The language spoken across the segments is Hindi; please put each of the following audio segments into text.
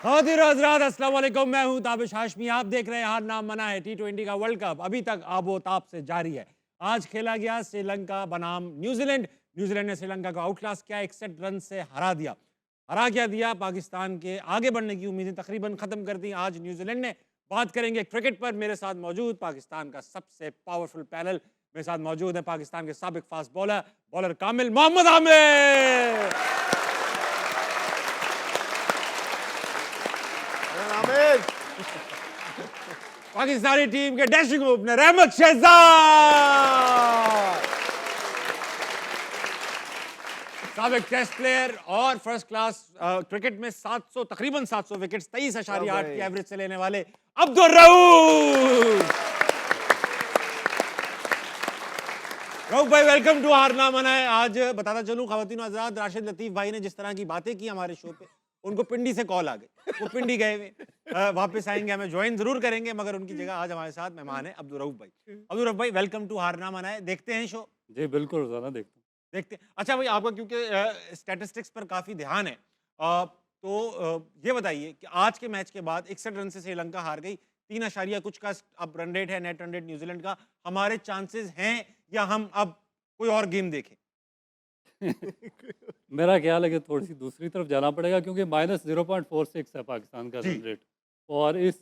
खातिर हजरात अस्सलाम वालेकुम, मैं हूं ताबिश हाशमी। आप देख रहे हैं हार नाम मना है। T20 का वर्ल्ड कप अभी तक आबोताब से जारी है। आज खेला गया श्रीलंका बनाम न्यूजीलैंड। न्यूजीलैंड ने श्रीलंका को आउटक्लास किया, 61 रन से हरा दिया। हरा क्या दिया, पाकिस्तान के आगे बढ़ने की उम्मीदें तकरीबन खत्म कर दी आज न्यूजीलैंड ने। बात करेंगे क्रिकेट पर। मेरे साथ मौजूद पाकिस्तान का सबसे पावरफुल पैनल। मेरे साथ मौजूद है पाकिस्तान के साबिक फास्ट बॉलर बॉलर कामिल मोहम्मद आमिर, आमिर, पाकिस्तानी टीम के डैशिंग ओपनर अहमद शहजाद, साबिक टेस्ट प्लेयर और फर्स्ट क्लास क्रिकेट में 700 तकरीबन 700 विकेट्स 23.8 की एवरेज से लेने वाले अब्दुल रऊफ। रऊफ भाई, वेलकम टू हारना मना है। आज बताता चलूं खवातीन हज़रात, राशिद लतीफ भाई ने जिस तरह की बातें की हमारे शो पे, उनको पिंडी से कॉल आ गई। वो पिंडी गए हुए, वापस आएंगे, हमें ज्वाइन जरूर करेंगे, मगर उनकी जगह आज हमारे साथ मेहमान है अब्दुल रऊफ भाई। अब्दुल रऊफ भाई, वेलकम टू हारना मना है। देखते हैं शो? जी बिल्कुल, रोजाना देखता हूँ। देखते हैं। अच्छा भाई, आपका क्योंकि स्टैटिस्टिक्स पर काफी ध्यान है, ये बताइए कि आज के मैच के बाद 61 रन से श्रीलंका हार गई, 3 कुछ का अब रन रेट है, नेट रन रेट न्यूजीलैंड का। हमारे चांसेस हैं या हम अब कोई और गेम देखें? मेरा ख्याल है कि थोड़ी सी दूसरी तरफ जाना पड़ेगा, क्योंकि -0.46 है पाकिस्तान का रन रेट। और इस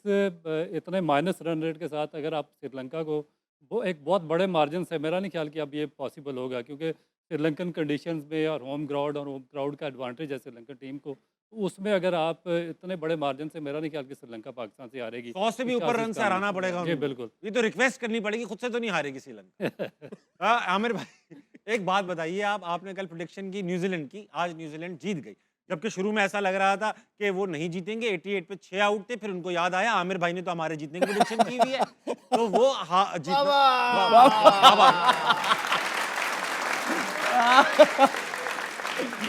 इतने माइनस रन रेट के साथ अगर आप श्रीलंका को वो एक बहुत बड़े मार्जिन से, मेरा नहीं ख्याल कि अब ये पॉसिबल होगा, क्योंकि श्रीलंकन कंडीशंस में और होम ग्राउंड और होम क्राउड का एडवांटेज है श्रीलंकन टीम को, तो उसमें अगर आप इतने बड़े मार्जिन से, मेरा नहीं ख्याल कि श्रीलंका पाकिस्तान से हारेगी। 100 से भी ऊपर रन से हराना पड़ेगा जी उनको। बिल्कुल। ये तो रिक्वेस्ट करनी पड़ेगी, खुद से तो नहीं हारेगी श्रीलंका। आमिर भाई, एक बात बताइए, आपने कल प्रेडिक्शन की न्यूजीलैंड की, आज न्यूजीलैंड जीत गई, जबकि शुरू में ऐसा लग रहा था कि वो नहीं जीतेंगे। 88 पे 6 आउट थे, फिर उनको याद आया आमिर भाई ने तो हमारे जीतने की प्रेडिक्शन की हुई है, तो वो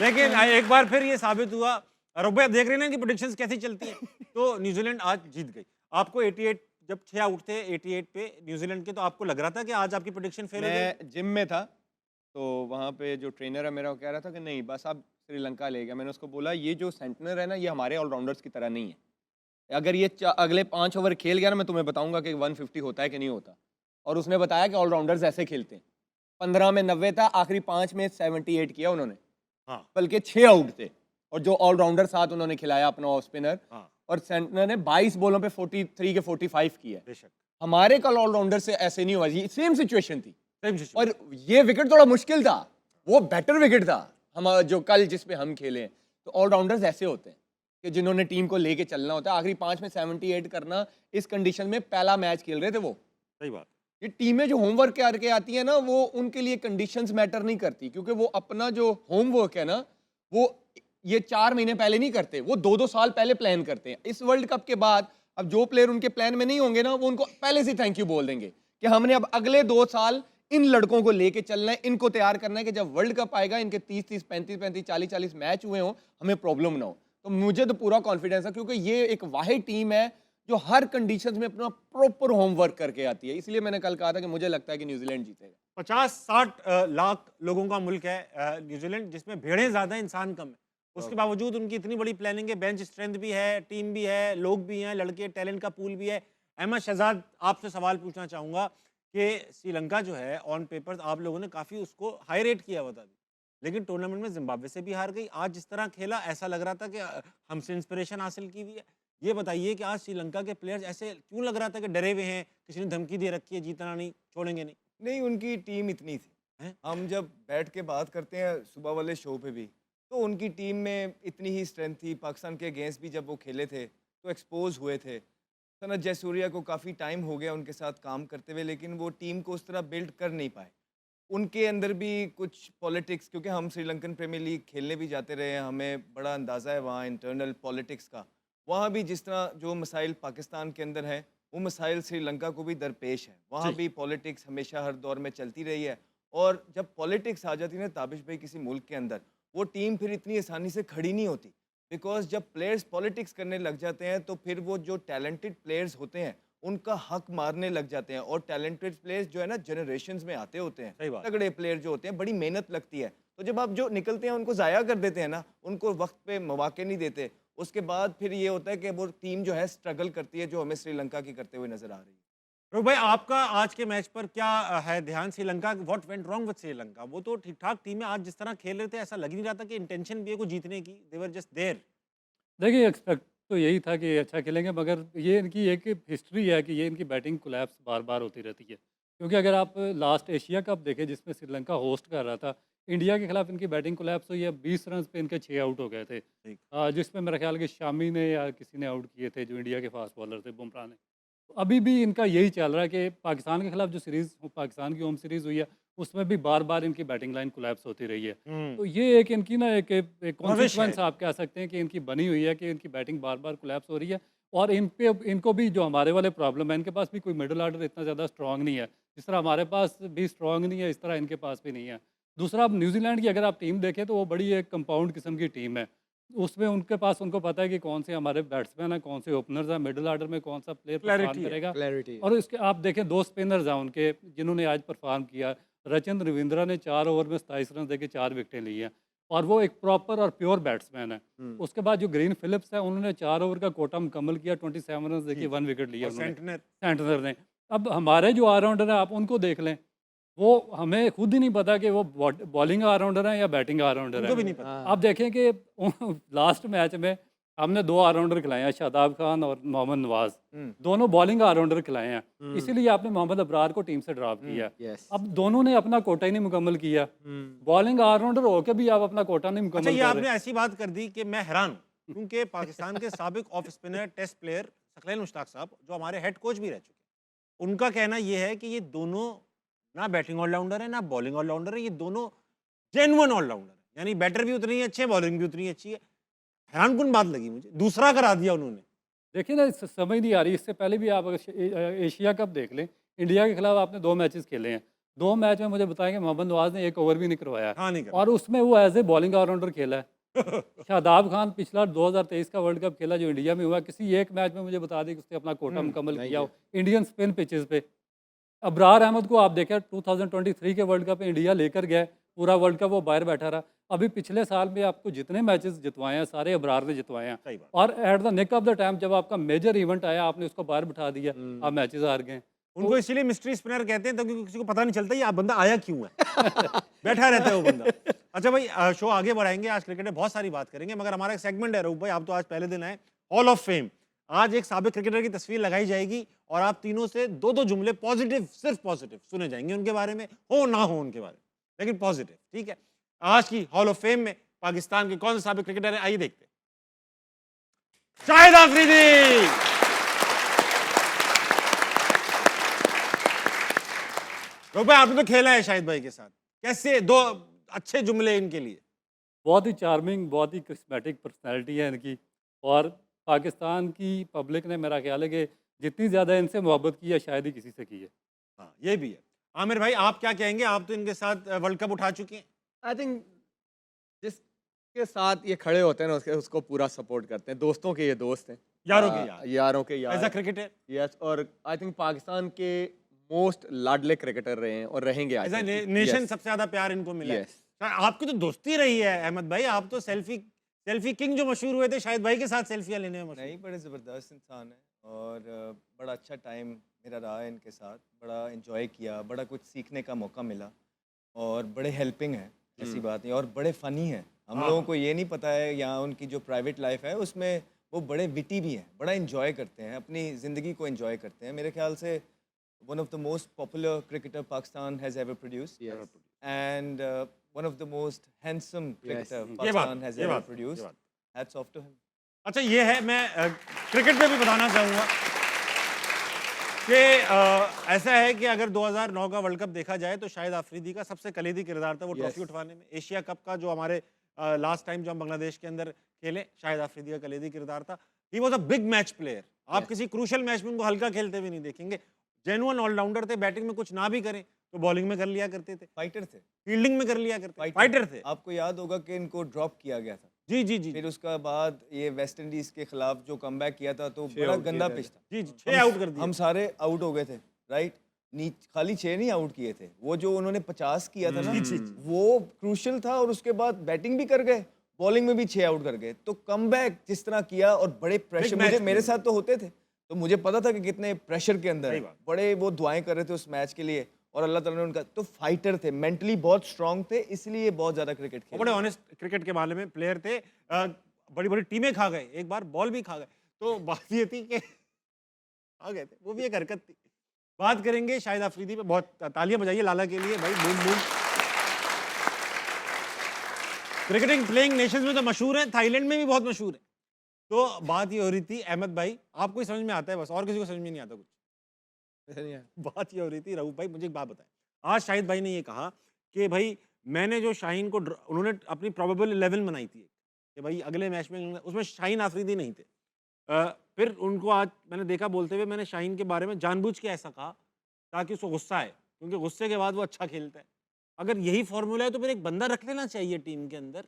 लेकिन एक बार फिर ये साबित हुआ। रब्बे, आप देख रहे हैं ना कि प्रेडिक्शंस कैसी चलती हैं। तो न्यूजीलैंड आज जीत गई। आपको 88 जब 6 आउट थे 88 पे न्यूजीलैंड के, तो आपको लग रहा था कि आज आपकी प्रेडिक्शन फेल हो गई? मैं जिम में था तो वहाँ पे जो ट्रेनर है मेरा, वो कह रहा था कि नहीं बस अब श्रीलंका ले गया। मैंने उसको बोला ये जो सेंटनर है ना, ये हमारे ऑलराउंडर्स की तरह नहीं है। अगर ये अगले 5 ओवर खेल गया ना, मैं तुम्हें बताऊंगा कि 150 होता है कि नहीं होता। और उसने बताया कि ऑलराउंडर्स ऐसे खेलते हैं। 15 में 90 था, आखिरी 5 में 78 किया उन्होंने। हाँ। बल्कि 6 आउट थे, और जो ऑलराउंडर साथ उन्होंने खिलाया अपना ऑफ स्पिनर। हाँ। और सेंटनर ने 22 बॉलों पे 43 के 45 किया। बेशक। हमारे कल ऑलराउंडर से ऐसे नहीं हुआ, ये सेम सिचुएशन थी। Same situation. और ये विकेट थोड़ा मुश्किल था, वो बेटर विकेट था हम जो कल जिस पे हम खेले हैं। तो ऑलराउंडर्स ऐसे होते हैं कि जिन्होंने टीम को लेके चलना होता है। आखिरी 5 में 78 करना, इस कंडीशन में पहला मैच खेल रहे थे वो। सही बात। ये टीमें जो होमवर्क करके आती है ना, वो उनके लिए कंडीशंस मैटर नहीं करती, क्योंकि वो अपना जो होमवर्क है ना, वो ये 4 महीने पहले नहीं करते, वो 2-2 साल पहले प्लान करते हैं। इस वर्ल्ड कप के बाद अब जो प्लेयर उनके प्लान में नहीं होंगे ना, वो उनको पहले से थैंक यू बोल देंगे कि हमने अब अगले 2 साल इन लड़कों को लेके चलना है, इनको तैयार करना है कि जब वर्ल्ड कप आएगा इनके 30-30, 35-35, 40-40 मैच हुए हों, हमें प्रॉब्लम ना हो। तो मुझे तो पूरा कॉन्फिडेंस है, क्योंकि ये एक वाहिद टीम है जो हर कंडीशंस में अपना प्रॉपर होमवर्क करके आती है। इसलिए मैंने कल कहा था कि मुझे लगता है कि न्यूजीलैंड जीतेगा। 50-60 लाख लोगों का मुल्क है न्यूजीलैंड, जिसमें भेड़ें ज्यादा, इंसान कम है। उसके बावजूद उनकी इतनी बड़ी प्लानिंग है, बेंच स्ट्रेंथ भी है, टीम भी है, लोग भी हैं, लड़के, टैलेंट का पूल भी है। अहमद शहजाद, आपसे सवाल पूछना चाहूंगा कि श्रीलंका जो है ऑन पेपर आप लोगों ने काफी उसको हाई रेट किया बता दी, लेकिन टूर्नामेंट में जिम्बाब्वे से भी हार गई। आज जिस तरह खेला, ऐसा लग रहा था कि हमसे इंस्पिरेशन हासिल की हुई है। ये बताइए कि आज श्रीलंका के प्लेयर्स ऐसे क्यों लग रहा था कि डरे हुए हैं, किसी ने धमकी दे रखी है, जीतना नहीं, छोड़ेंगे नहीं? नहीं, उनकी टीम इतनी थी। हैं? हम जब बैठ के बात करते हैं सुबह वाले शो पे भी, तो उनकी टीम में इतनी ही स्ट्रेंथ थी। पाकिस्तान के अगेंस्ट भी जब वो खेले थे तो एक्सपोज हुए थे। सनत जयसूर्या को काफ़ी टाइम हो गया उनके साथ काम करते हुए, लेकिन वो टीम को उस तरह बिल्ड कर नहीं पाए। उनके अंदर भी कुछ पॉलिटिक्स, क्योंकि हम श्रीलंकन प्रीमियर लीग खेलने भी जाते रहे हैं, हमें बड़ा अंदाज़ा है वहाँ इंटरनल पॉलिटिक्स का। वहाँ भी जिस तरह जो मसाइल पाकिस्तान के अंदर हैं, वो मसाइल श्रीलंका को भी दरपेश है। वहाँ भी पॉलिटिक्स हमेशा हर दौर में चलती रही है। और जब पॉलिटिक्स आ जाती है ना ताबिश भाई किसी मुल्क के अंदर, वो टीम फिर इतनी आसानी से खड़ी नहीं होती। बिकॉज जब प्लेयर्स पॉलिटिक्स करने लग जाते हैं, तो फिर वो जो टैलेंटेड प्लेयर्स होते हैं उनका हक मारने लग जाते हैं। और टैलेंटेड प्लेयर्स जो है ना, जनरेशंस में आते होते सही हैं। बात। तगड़े प्लेयर जो होते हैं, बड़ी मेहनत लगती है। तो जब आप जो निकलते हैं उनको ज़ाया कर देते हैं ना, उनको वक्त पे मौके नहीं देते, उसके बाद फिर ये होता है कि वो टीम जो है स्ट्रगल करती है, जो हमें श्रीलंका की करते हुए नजर आ रही है। रोहित भाई आपका आज के मैच पर क्या है ध्यान? Sri Lanka, what went wrong with Sri Lanka? वो तो ठीक ठाक टीम है, आज जिस तरह खेल रहे थे ऐसा लग ही नहीं रहा था कि इंटेंशन भी है को जीतने की, दे वर जस्ट देयर। देखिए एक्सपेक्ट तो यही था कि ये अच्छा खेलेंगे, मगर ये इनकी एक हिस्ट्री है कि ये इनकी बैटिंग कोलैप्स बार बार होती रहती है। क्योंकि अगर आप लास्ट एशिया कप देखें जिसमें श्रीलंका होस्ट कर रहा था, इंडिया के खिलाफ इनकी बैटिंग कोलैप्स हुई है, 20 रन पे इनके 6 आउट हो गए थे। ठीक। जिसमें मेरा ख्याल कि शामी ने या किसी ने आउट किए थे जो इंडिया के फास्ट बॉलर थे, बुमराह ने। तो अभी भी इनका यही चल रहा है कि पाकिस्तान के खिलाफ जो सीरीज़ पाकिस्तान की होम सीरीज़ हुई है उसमें भी बार बार इनकी बैटिंग लाइन कोलैप्स होती रही है। तो ये एक इनकी ना एक कॉन्सिक्वेंस आप कह सकते हैं कि इनकी बनी हुई है कि इनकी बैटिंग बार बार कोलैप्स हो रही है। और इन पे इनको भी जो हमारे वाले प्रॉब्लम है, इनके पास भी कोई मिडल आर्डर इतना ज़्यादा स्ट्रांग नहीं है, जिस तरह हमारे पास भी स्ट्रांग नहीं है इस तरह इनके पास भी नहीं है। दूसरा, अब न्यूजीलैंड की अगर आप टीम देखें तो वो बड़ी एक कंपाउंड किस्म की टीम है। उसमें उनके पास उनको पता है कि कौन से हमारे बैट्समैन हैं, कौन से ओपनर्स हैं, मिडल आर्डर में कौन सा प्लेयर परफॉर्म Clarity है, करेगा। क्लैरिटी और इसके आप देखें 2 स्पिनर्स हैं उनके जिन्होंने आज परफॉर्म किया। रचिंद्र रविंद्रा ने 4 ओवर में 27 रन देके 4 विकेटें ली हैं और वो एक प्रॉपर और प्योर बैट्समैन है। उसके बाद जो ग्रीन फिलिप्स है उन्होंने 4 ओवर का कोटा मुकम्मल किया, 27 रन देके 1 विकेट लिया और उन्होंने, सेंटनर सेंटनर ने। अब हमारे जो ऑलराउंडर हैं आप उनको देख लें, वो हमें खुद ही नहीं पता कि वो बॉलिंग ऑलराउंडर हैं या बैटिंग ऑलराउंडर उनको भी हैं। नहीं पता। आप देखें कि लास्ट मैच में हमने 2 ऑलराउंडर खिलाए हैं, शादाब खान और मोहम्मद नवाज, दोनों बॉलिंग ऑलराउंडर खिलाए हैं। इसीलिए आपने मोहम्मद अबरार को टीम से ड्रॉप किया। यस अब दोनों ने अपना कोटा ही नहीं मुकम्मल किया। बॉलिंग ऑलराउंडर होकर भी आप अपना कोटा नहीं अच्छा, मुकम्मल ये कर आपने रहे। ऐसी बात कर दी कि मैं हैरान हूं, क्योंकि पाकिस्तान के साबिक off spinner test player Saqlain Mushtaq साहब जो हमारे हेड कोच भी रह चुके हैं, उनका कहना ये है कि ये दोनों ना बैटिंग ऑलराउंडर है ना बॉलिंग ऑलराउंडर है, ये दोनों जेन्युइन ऑलराउंडर है, यानी बैटर भी उतनी ही अच्छे है, बॉलिंग भी उतनी ही अच्छी है। हैरानकुन बात लगी मुझे, दूसरा करा दिया उन्होंने। देखिए ना, समझ नहीं आ रही। इससे पहले भी आप अगर एशिया कप देख लें, इंडिया के खिलाफ आपने 2 मैचेस खेले हैं। 2 मैच में मुझे बताएं कि मोहम्मद नवाज ने 1 ओवर भी नहीं करवाया हाँ, नहीं करा। और उसमें वो एज ए बॉलिंग ऑलराउंडर खेला है। शादाब खान पिछला 2023 का वर्ल्ड कप खेला जो इंडिया में हुआ, किसी एक मैच में मुझे बता दें कि उसने अपना कोटा मुकम्मल किया हो इंडियन स्पिन पिचेस पे। अबरार अहमद को आप देखें 2023 के वर्ल्ड कप में इंडिया लेकर गए, पूरा वर्ल्ड कप वो बाहर बैठा रहा। अभी पिछले साल में आपको जितने मैचेस जितवाए हैं सारे अबरार ने जितवाए हैं। सही बात। और at the nick of the time जब आपका मेजर इवेंट आया आपने उसको बाहर बिठा दिया, आप मैचेस हार गए। उनको इसीलिए मिस्ट्री स्पिनर कहते हैं, क्योंकि किसी को पता नहीं चलता ये बंदा आया क्यों है। बैठा रहता है वो बंदा। अच्छा भाई, शो आगे बढ़ाएंगे, आज क्रिकेट में बहुत सारी बात करेंगे, मगर हमारा एक सेगमेंट है रूप भाई, आप तो आज पहले दिन आए, हॉल ऑफ फेम। आज एक साबिक क्रिकेटर की तस्वीर लगाई जाएगी और आप तीनों से 2-2 जुमले पॉजिटिव, सिर्फ पॉजिटिव सुने जाएंगे उनके बारे में, हो ना हो उनके बारे में, लेकिन पॉजिटिव, ठीक है। आज की हॉल ऑफ फेम में पाकिस्तान के कौन से साबिक क्रिकेटर हैं, आइए देखते हैं। शाहिद आफरीदी। रूप भाई, आपने तो खेला है शाहिद भाई के साथ, कैसे 2 अच्छे जुमले इनके लिए? बहुत ही चार्मिंग, बहुत ही करिश्मेटिक पर्सनैलिटी है इनकी। और पाकिस्तान की पब्लिक ने मेरा ख्याल है कि जितनी ज़्यादा इनसे मोहब्बत की है शायद ही किसी से की है। हाँ, ये भी है। आमिर भाई, आप क्या कहेंगे? आप तो इनके साथ वर्ल्ड कप उठा चुके हैं। आई थिंक जिसके साथ ये खड़े होते हैं ना उसको पूरा सपोर्ट करते हैं। दोस्तों के ये दोस्त हैं, यारों के यार। यारों के एज अ यार। क्रिकेटर, यस, और आई थिंक पाकिस्तान के मोस्ट लाडले क्रिकेटर रहे हैं और रहेंगे। एज अ नेशन सबसे ज्यादा प्यार इनको मिला है। यस, आपकी तो दोस्ती रही है अहमद भाई, आप तो सेल्फी किंग जो मशहूर हुए थे, शाहिद भाई के साथ सेल्फियां लेने में मशहूर। नहीं, बड़े ज़बरदस्त इंसान है और बड़ा अच्छा टाइम मेरा रहा है इनके साथ, बड़ा एंजॉय किया, बड़ा कुछ सीखने का मौका मिला और बड़े हेल्पिंग हैं, ऐसी बात नहीं, और बड़े फ़नी हैं। हम लोगों को ये नहीं पता है यहाँ उनकी जो प्राइवेट लाइफ है उसमें वो बड़े विटी भी हैं, बड़ा एंजॉय करते हैं, अपनी ज़िंदगी को एंजॉय करते हैं। मेरे ख्याल से one of the most popular cricketer Pakistan has ever produced and one of the most handsome cricketer ये बात, पाकिस्तान हैज़ ये एवर बात, ये प्रोड्यूस्ड। बात। Hats off to him. अच्छा, ये है, मैं क्रिकेट पे भी बताना चाहूँगा कि ऐसा है कि अगर 2009 का वर्ल्ड कप देखा जाए तो शाहिद आफरीदी का सबसे कलीदी किरदार था वो ट्रॉफी उठवाने में। एशिया कप का जो हमारे लास्ट टाइम जो हम बांग्लादेश के अंदर खेले, शाहिद आफरीदी का कलीदी किरदार था। He was a big match player. आप किसी क्रूशल मैच में उनको हल्का खेलते हुए नहीं देखेंगे। जेन्युइन ऑलराउंडर थे, बैटिंग में कुछ ना भी करें तो बॉलिंग में कर लिया करते थे, फाइटर थे, फील्डिंग में कर लिया करते, फाइटर थे। आपको याद होगा कि इनको ड्रॉप किया गया था, जी जी जी फिर उसका बाद ये वेस्ट इंडीज के खिलाफ जो कमबैक किया था तो बड़ा गंदा पिच था। जी जी, 6 आउट कर दिए। हम सारे आउट हो गए थे, राइट? खाली 6 नहीं आउट किए थे, वो जो उन्होंने 50 किया था ना, वो क्रूशल था और उसके बाद बैटिंग भी कर गए बॉलिंग में भी 6 आउट कर गए। तो कमबैक जिस तरह किया और बड़े प्रेशर, मैच मुझे मेरे खेले। साथ तो होते थे, तो मुझे पता था कि कितने प्रेशर के अंदर सही है। बात। बड़े वो दुआएं कर रहे थे उस मैच के लिए और अल्लाह ताला ने उनका, तो फाइटर थे, मेंटली बहुत स्ट्रांग थे, इसलिए बहुत ज्यादा क्रिकेट वो खेले। बड़े ऑनेस्ट क्रिकेट के मामले में प्लेयर थे। बड़ी बड़ी टीमें खा गए, एक बार बॉल भी खा गए। तो बात ये थी कि खा गए थे, वो भी एक हरकत थी। बात करेंगे शाहिद अफरीदी पे, बहुत तालियां बजाइए लाला के लिए भाई, boom boom. Cricketing playing Nations में तो मशहूर है, थाईलैंड में भी बहुत मशहूर है। तो बात ये हो रही थी, अहमद भाई आपको ही समझ में आता है बस, और किसी को समझ में नहीं आता कुछ। बात ये हो रही थी, रऊफ भाई मुझे एक बात बताएं। आज शाहिद भाई ने ये कहा कि भाई मैंने जो शाहीन को उन्होंने अपनी प्रोबेबल 11 बनाई थी कि भाई अगले मैच में, उसमें शाहीन आफरीदी नहीं थे। फिर उनको आज मैंने देखा बोलते हुए, मैंने शाहीन के बारे में जानबूझ के ऐसा कहा ताकि उसको गुस्सा आए, क्योंकि गुस्से के बाद वो अच्छा खेलता है। अगर यही फॉर्मूला है तो फिर एक बंदा रख लेना चाहिए टीम के अंदर,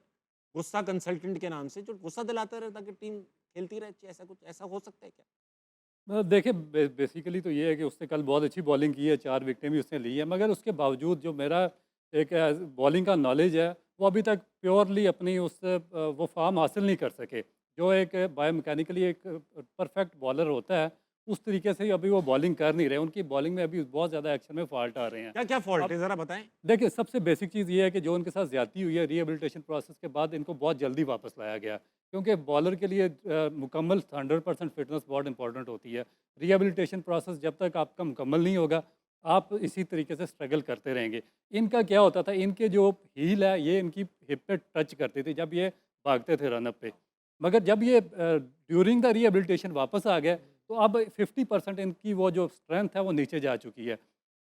गुस्सा कंसल्टेंट के नाम से, जो गुस्सा दिलाता रहे ताकि टीम खेलती रहे। ऐसा कुछ ऐसा हो सकता है क्या? देखिए बेसिकली तो ये है कि उसने कल बहुत अच्छी बॉलिंग की है, 4 विकेटें भी उसने ली है, मगर उसके बावजूद जो मेरा एक बॉलिंग का नॉलेज है वो अभी तक प्योरली अपनी उस वो फार्म हासिल नहीं कर सके जो एक बायोमैकेनिकली एक परफेक्ट बॉलर होता है, उस तरीके से अभी वो बॉलिंग कर नहीं रहे। उनकी बॉलिंग में अभी बहुत ज़्यादा एक्शन में फॉल्ट आ रहे हैं। क्या क्या फॉल्ट है जरा बताएं। देखिए सबसे बेसिक चीज़ ये है कि जो उनके साथ ज़्यादती हुई है रिहेबिलिटेशन प्रोसेस के बाद, इनको बहुत जल्दी वापस लाया गया, क्योंकि बॉलर के लिए मुकम्मल 100% फिटनेस बहुत इंपॉर्टेंट होती है। रिहेबिलिटेशन प्रोसेस जब तक आपका मुकम्मल नहीं होगा, आप इसी तरीके से स्ट्रगल करते रहेंगे। इनका क्या होता था, इनके जो हील है ये इनकी हिप पे टच करती थी जब ये भागते थे रनअप पे, मगर जब ये ड्यूरिंग द रिहेबिलिटेशन वापस आ गए तो अब 50% इनकी वो जो स्ट्रेंथ है वो नीचे जा चुकी है।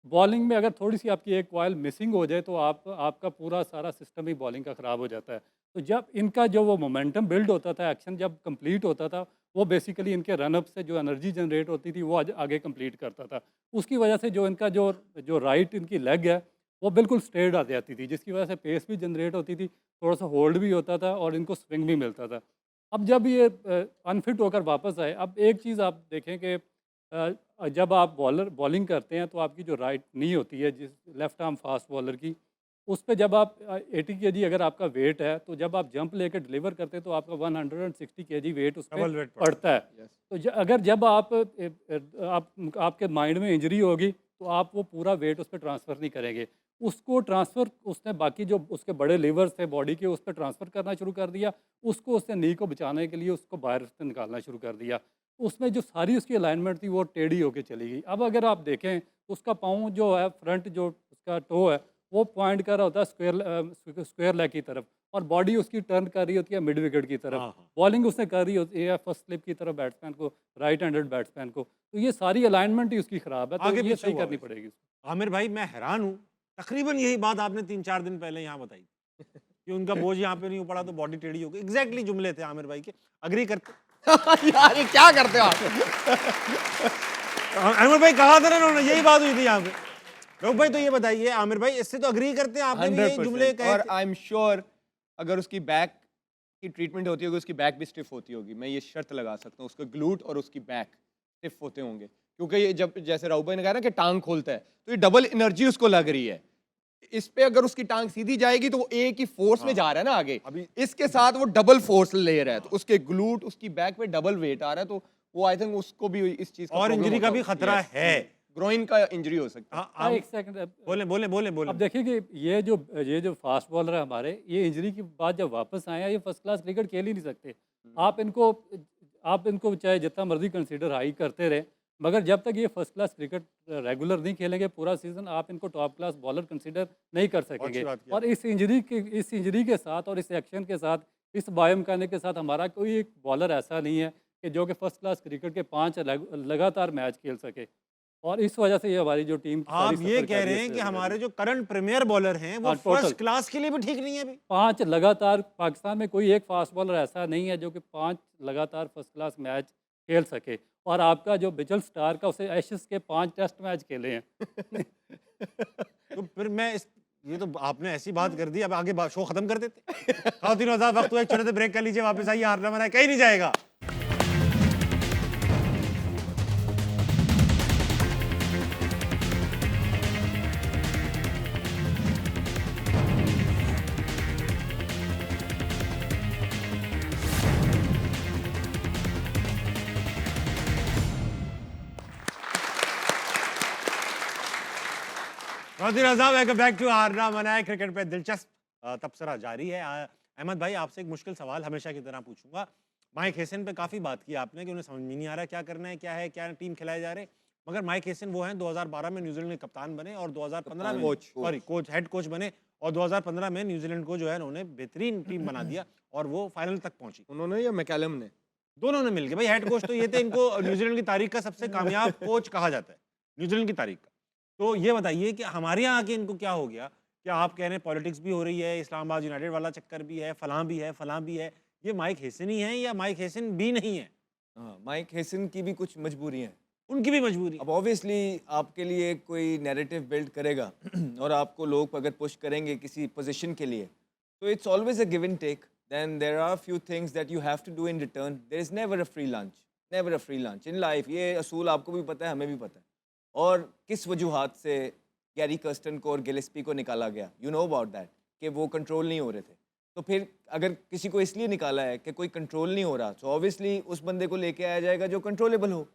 बॉलिंग में अगर थोड़ी सी आपकी एक कॉइल मिसिंग हो जाए तो आपका पूरा सारा सिस्टम ही बॉलिंग का ख़राब हो जाता है। तो जब इनका जो वो मोमेंटम बिल्ड होता था, एक्शन जब कंप्लीट होता था, वो बेसिकली इनके रनअप से जो एनर्जी जनरेट होती थी वो आगे कंप्लीट करता था। उसकी वजह से जो इनका जो राइट इनकी लेग है वो बिल्कुल स्ट्रेट आ जाती थी, जिसकी वजह से पेस भी जनरेट होती थी, थोड़ा सा होल्ड भी होता था और इनको स्विंग भी मिलता था। अब जब ये अनफिट होकर वापस आए, अब एक चीज़ आप देखें कि जब आप बॉलिंग करते हैं तो आपकी जो राइट नी होती है, जिस लेफ़्ट आर्म फास्ट बॉलर की, उस पे जब आप 80 केजी अगर आपका वेट है तो जब आप जंप लेकर डिलीवर करते हैं तो आपका 160 केजी वेट उस डबल पर वेट पड़ता है। तो अगर जब आपके माइंड में इंजरी होगी तो आप वो पूरा वेट उस पर ट्रांसफ़र नहीं करेंगे। उसको ट्रांसफ़र उसने बाकी जो उसके बड़े लीवर्स थे बॉडी के, उस पर ट्रांसफ़र करना शुरू कर दिया। उसको उसने नी को बचाने के लिए उसको बाहर से निकालना शुरू कर दिया। उसमें जो सारी उसकी अलाइनमेंट थी वो टेढ़ी होके चली गई। अब अगर आप देखें तो उसका पाँव जो है, फ्रंट जो उसका टो है, वो पॉइंट कर रहा होता है स्क्वायर लेग की तरफ, और बॉडी उसकी टर्न कर रही होती है मिड विकेट की तरफ। हाँ। बॉलिंग उसने कर रही होती है फर्स्ट स्लिप की तरफ बैट्समैन को, राइट हैंडेड बैट्समैन को। तो ये सारी अलाइनमेंट ही उसकी ख़राब है, आगे तो ये पीछे सही हुआ करनी वैसे। पड़ेगी। आमिर भाई मैं हैरान हूँ, तकरीबन यही बात आपने 3-4 दिन पहले यहाँ बताई कि उनका बोझ यहाँ पे नहीं पड़ा तो बॉडी टेढ़ी हो गई। एग्जैक्टली जुमले थे आमिर भाई के, अग्री करते। यार ये क्या करते हो आप? आमिर भाई कहा था ना उन्होंने, यही बात हुई थी यहाँ पे। लोग भाई तो ये बताइए आमिर भाई, इससे तो अग्री करते हैं, आपने भी यही जुमले 100%। कहे और थे। आई एम श्योर अगर उसकी बैक की ट्रीटमेंट होती होगी, उसकी बैक भी स्टिफ होती होगी। मैं ये शर्त लगा सकता हूँ, उसके ग्लूट और उसकी बैक स्टिफ होते होंगे, क्योंकि ये जब जैसे राहुल भाई ने कहा ना कि टांग खोलता है, तो ये डबल एनर्जी उसको लग रही है। इस पे अगर उसकी टांग सीधी जाएगी तो वो एक ही फोर्स में जा रहा है ना आगे, अभी- इसके साथ वो डबल फोर्स ले रहा है, तो उसके ग्लूट उसकी बैक पे डबल वेट आ रहा है, तो वो आई थिंक उसको भी इस चीज का और problem इंजरी का होता भी होगा। खतरा Yes, है। ग्रोइन का इंजरी हो सकता है। हाँ, एक सेकंड, बोले बोले बोले बोले अब देखिए कि ये जो फास्ट बॉलर है हमारे, ये इंजरी के बाद जब वापस आए हैं, ये फर्स्ट क्लास क्रिकेट खेल ही नहीं सकते। आप इनको चाहे जितना मर्जी कंसीडर हाई करते रहे, मगर जब तक ये फर्स्ट क्लास क्रिकेट रेगुलर नहीं खेलेंगे पूरा सीजन, आप इनको टॉप क्लास बॉलर कंसीडर नहीं कर सकेंगे। बात की और इस इंजरी के साथ और इस एक्शन के साथ, इस बायोमैकेनिक के साथ हमारा कोई एक बॉलर ऐसा नहीं है कि जो कि फर्स्ट क्लास क्रिकेट के 5 लगातार मैच खेल सके। और इस वजह से ये हमारी जो टीम आप ये कह रहे हैं कि हमारे जो करंट प्रीमियर बॉलर हैं वो हाँ, total। फर्स्ट क्लास के लिए भी ठीक नहीं है अभी। 5 लगातार, पाकिस्तान में कोई एक फास्ट बॉलर ऐसा नहीं है जो कि 5 लगातार फर्स्ट क्लास मैच खेल सके। और आपका जो बिचल स्टार का, उसे एशेस के 5 टेस्ट मैच खेले हैं। तो फिर ये तो आपने ऐसी बात कर दी, अब आगे शो खत्म कर देते। खातिन आजाद, वक्त हुआ एक छोटे से ब्रेक कर लीजिए, वापस आइए, हारना मना कहीं नहीं जाएगा। नाज़रीन आज़ाद, वेलकम बैक टू हारना मनाए क्रिकेट पे दिलचस्प तबसरा जारी है। अहमद भाई, आपसे एक मुश्किल सवाल हमेशा की तरह पूछूंगा। माइक हेसन पे काफ़ी बात की आपने कि उन्हें समझ में नहीं आ रहा क्या करना है, क्या टीम खिलाए जा रहे। मगर माइक हेसन वो हैं 2012 में न्यूजीलैंड के कप्तान बने और 2015 में हेड कोच बने और 2015 में न्यूजीलैंड को जो है उन्होंने बेहतरीन टीम बना दिया और वो फाइनल तक पहुंची। उन्होंने या मैकैलम ने? दोनों ने मिलकर, भाई हेड कोच तो ये थे, इनको न्यूजीलैंड की तारीख का सबसे कामयाब कोच कहा जाता है, न्यूजीलैंड की तारीख का। तो ये बताइए कि हमारे यहाँ आके इनको क्या हो गया? क्या आप कह रहे हैं पॉलिटिक्स भी हो रही है, इस्लामाबाद यूनाइटेड वाला चक्कर भी है, फलां भी है, फलां भी है, ये माइक हेसन ही है या माइक हेसन भी नहीं है? हाँ, माइक हेसन की भी कुछ मजबूरी है। उनकी भी मजबूरी। अब ऑब्वियसली आपके लिए कोई नैरेटिव बिल्ड करेगा और आपको लोग अगर पुश करेंगे किसी पोजीशन के लिए, तो it's always a give and take. Then there are few things that you have to do in return. There is never a free lunch, never a free lunch in life. ये असूल आपको भी पता है, हमें भी पता है। और किस वजूहात से गैरी कर्स्टन को और गिलेस्पी को निकाला गया, यू नो अबाउट दैट, कि वो कंट्रोल नहीं हो रहे थे। तो फिर अगर किसी को इसलिए निकाला है कि कोई कंट्रोल नहीं हो रहा, तो ऑब्वियसली उस बंदे को लेके आया जाएगा जो कंट्रोलेबल हो।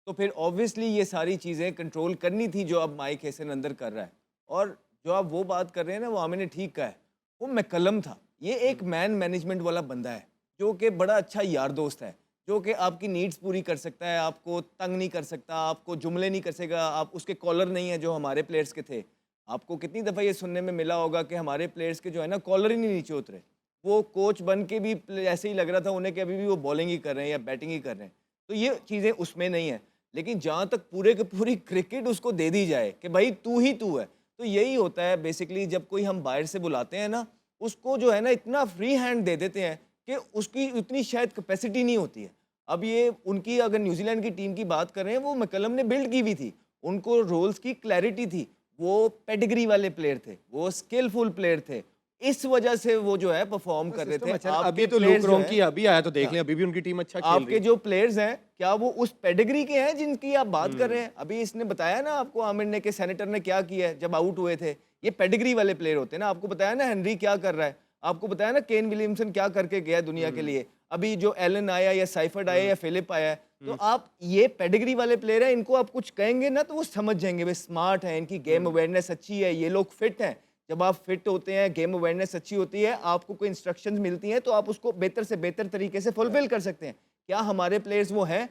तो फिर ऑब्वियसली ये सारी चीज़ें कंट्रोल करनी थी जो अब माइक हेसन अंदर कर रहा है। और जो आप वो बात कर रहे हैं ना, वो आमिर ने ठीक कहा है, वो मैकलम था। ये एक मैन मैनेजमेंट वाला बंदा है जो कि बड़ा अच्छा यार दोस्त है, जो कि आपकी नीड्स पूरी कर सकता है, आपको तंग नहीं कर सकता, आपको जुमले नहीं कर सकेगा। आप उसके कॉलर नहीं है जो हमारे प्लेयर्स के थे। आपको कितनी दफ़ा ये सुनने में मिला होगा कि हमारे प्लेयर्स के जो है ना कॉलर ही नहीं नीचे उतरे। वो कोच बन के भी ऐसे ही लग रहा था उन्हें कि अभी भी वो बॉलिंग ही कर रहे हैं या बैटिंग ही कर रहे हैं। तो ये चीज़ें उसमें नहीं है। लेकिन जहाँ तक पूरे के पूरी क्रिकेट उसको दे दी जाए कि भाई तू ही तू है, तो यही होता है बेसिकली। जब कोई हम बाहर से बुलाते हैं ना, उसको जो है ना इतना फ्री हैंड दे देते हैं कि उसकी उतनी शायद कैपेसिटी नहीं होती है। अब ये उनकी अगर न्यूजीलैंड की टीम की बात कर रहे हैं, वो मैकलम ने बिल्ड की हुई थी, उनको रोल्स की क्लैरिटी थी, वो पेडिग्री वाले प्लेयर थे, वो स्किलफुल प्लेयर थे। इस वजह से वो जो है परफॉर्म कर रहे थे। अभी आपके तो players लूक जो रॉन्ग हैं- की अभी आया तो देख लें, अभी भी उनकी टीम अच्छा खेल रही आपके है। जो प्लेयर्स हैं, क्या वो उस पेडिग्री के हैं जिनकी आप बात कर रहे हैं? अभी इसने बताया ना आपको, आमिर ने, कि सेनेटर ने क्या किया है जब आउट हुए थे। ये पेडिग्री वाले प्लेयर होते हैं ना। आपको बताया ना हेनरी क्या कर रहा है, आपको बताया ना केन विलियमसन क्या करके गया दुनिया के लिए। अभी जो एलन आया या साइफर्ड आया या फिलिप आया है, तो आप ये पेडिग्री वाले प्लेयर हैं, इनको आप कुछ कहेंगे ना तो वो समझ जाएंगे, वे स्मार्ट हैं, इनकी गेम अवेयरनेस अच्छी है, ये लोग फिट हैं। जब आप फिट होते हैं, गेम अवेयरनेस अच्छी होती है, आपको कोई इंस्ट्रक्शंस मिलती हैं, तो आप उसको बेहतर से बेहतर तरीके से फुलफिल कर सकते हैं। क्या हमारे प्लेयर्स वो हैं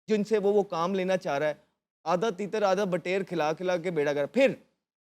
जिनसे वो काम लेना चाह रहा है? आधा तीतर आधा बटेर खिला खिला के बेड़ा कर। फिर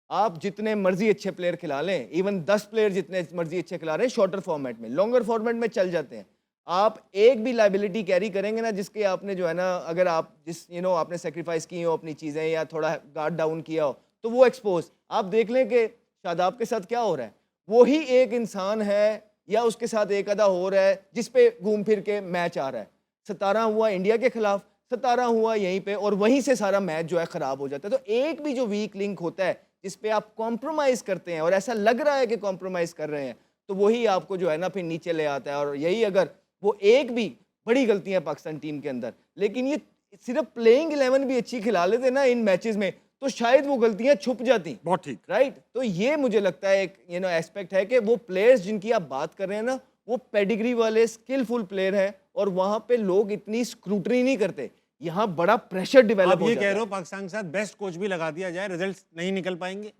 आप जितने मर्जी अच्छे प्लेयर खिला लें, इवन 10 प्लेयर जितने मर्जी अच्छे खिला रहे हैं शॉर्टर फॉर्मेट में, लॉन्गर फॉर्मेट में चल जाते हैं। आप एक भी लाइबिलिटी कैरी करेंगे ना जिसके आपने जो है ना, अगर आप जिस आपने सेक्रीफाइस की हो अपनी चीज़ें या थोड़ा गार्ड डाउन किया हो, तो वो एक्सपोज। आप देख लें कि शादाब के साथ क्या हो रहा है। वो ही एक इंसान है या उसके साथ एक आधा हो रहा है जिस पे घूम फिर के मैच आ रहा है। 17 हुआ इंडिया के खिलाफ, 17 हुआ यहीं पे, और वहीं से सारा मैच जो है खराब हो जाता है। तो एक भी जो वीक लिंक होता है जिस पे आप कॉम्प्रोमाइज़ करते हैं और ऐसा लग रहा है कि कॉम्प्रोमाइज़ कर रहे हैं, तो वही आपको जो है ना फिर नीचे ले आता है। और यही अगर वो एक भी बड़ी गलतियां पाकिस्तान टीम के अंदर, लेकिन ये सिर्फ प्लेइंग 11 भी अच्छी खिला लेते ना इन मैचेस में, तो शायद वो गलतियां छुप जाती। बहुत ठीक। राइट। तो ये मुझे लगता है एक एस्पेक्ट है कि वो प्लेयर्स जिनकी आप बात कर रहे हैं ना, वो पेडिग्री वाले स्किलफुल प्लेयर हैं और वहां पे लोग इतनी स्क्रूटनी नहीं करते। यहाँ बड़ा प्रेशर डिवेलप आप हो ये जाता कह है। रहे हो पाकिस्तान के साथ बेस्ट कोच भी लगा दिया जाए, रिजल्ट्स नहीं निकल पाएंगे?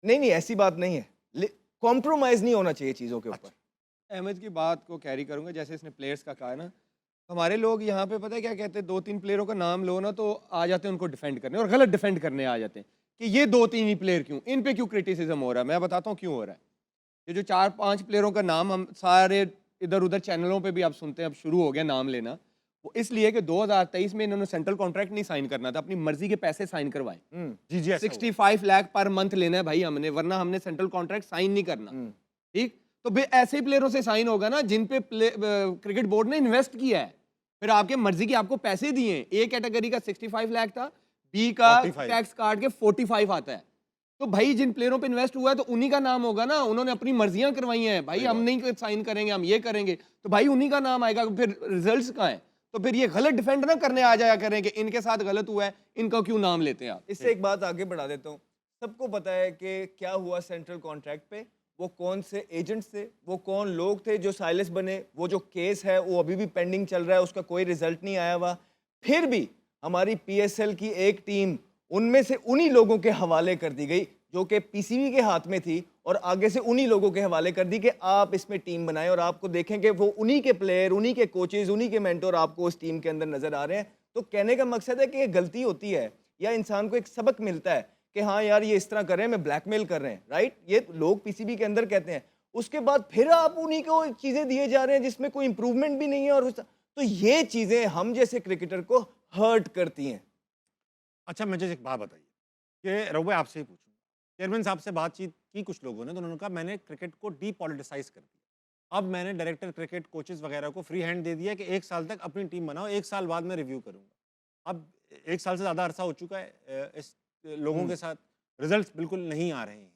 नहीं नहीं, ऐसी बात नहीं है। कॉम्प्रोमाइज नहीं होना चाहिए चीजों के ऊपर। अहमद की बात को कैरी करूंगा, जैसे इसने प्लेयर्स का कहा ना, हमारे लोग यहाँ पे पता है क्या कहते हैं, 2-3 प्लेयरों का नाम लो ना तो आ जाते हैं उनको डिफेंड करने, और गलत डिफेंड करने आ जाते हैं कि ये 2-3 ही प्लेयर क्यों, इन पे क्यों क्रिटिसिज्म हो रहा है। मैं बताता हूँ क्यों हो रहा है। ये जो 4-5 प्लेयरों का नाम हम सारे इधर उधर चैनलों पे भी आप सुनते हैं, अब शुरू हो गया नाम लेना, वो इसलिए कि 2023 में इन्होंने सेंट्रल कॉन्ट्रैक्ट नहीं साइन करना था, अपनी मर्जी के पैसे साइन करवाए। जी जी, ऐसा हुआ। 65 लाख पर मंथ लेना है भाई हमने, वरना हमने सेंट्रल कॉन्ट्रैक्ट साइन नहीं करना। ठीक, तो भाई ऐसे प्लेयरों से साइन होगा ना जिन पे क्रिकेट बोर्ड ने इन्वेस्ट किया है, फिर आपके मर्जी के आपको पैसे दिए। ए कैटेगरी का 65 लाख था, बी का 45 टैक्स काट के 45 आता है। तो भाई जिन प्लेयरों पे इन्वेस्ट हुआ है तो उन्हीं का नाम होगा ना, उन्होंने अपनी मर्जियां करवाई हैं, भाई हम नहीं साइन करेंगे, हम ये करेंगे, तो भाई उन्हीं का नाम आएगा। फिर रिजल्ट्स कहाँ हैं? तो फिर ये गलत डिफेंड ना करने आ जाया करें कि इनके साथ गलत हुआ है, इनका क्यों नाम लेते हैं आप। इससे एक बात आगे बढ़ा देता हूँ। सबको पता है कि क्या हुआ सेंट्रल कॉन्ट्रैक्ट पे, वो कौन से एजेंट्स थे, वो कौन लोग थे जो साइलेंस बने। वो जो केस है वो अभी भी पेंडिंग चल रहा है, उसका कोई रिजल्ट नहीं आया हुआ। फिर भी हमारी PSL की एक टीम उनमें से उन्हीं लोगों के हवाले कर दी गई जो कि पीसीबी के हाथ में थी और आगे से उन्हीं लोगों के हवाले कर दी कि आप इसमें टीम बनाएं और आपको देखें कि वो उन्हीं के प्लेयर, उन्हीं के कोचेज, उन्हीं के मेंटोर आपको उस टीम के अंदर नजर आ रहे हैं। तो कहने का मकसद है कि ये गलती होती है या इंसान को एक सबक मिलता है कि हाँ यार ये इस तरह कर रहे हैं, मैं ब्लैकमेल कर रहे हैं, राइट? ये लोग पीसीबी के अंदर कहते हैं। उसके बाद फिर आप उन्हीं को चीजें दिए जा रहे हैं जिसमें कोई इंप्रूवमेंट भी नहीं है और तो ये चीजें हम जैसे क्रिकेटर को हर्ट करती हैं। अच्छा मुझे एक बात बताइए कि रघु भाई आपसे ही पूछूं, चेयरमैन साहब से बातचीत की कुछ लोगों ने, तो उन्होंने कहा मैंने क्रिकेट को डीपॉलिटिसाइज कर दिया, अब मैंने डायरेक्टर क्रिकेट कोचेस वगैरह को फ्री हैंड दे दिया कि 1 साल तक अपनी टीम बनाओ, 1 साल बाद में रिव्यू करूंगा। अब 1 साल से ज़्यादा अरसा हो चुका है इस लोगों के साथ रिजल्ट्स बिल्कुल नहीं आ रहे हैं।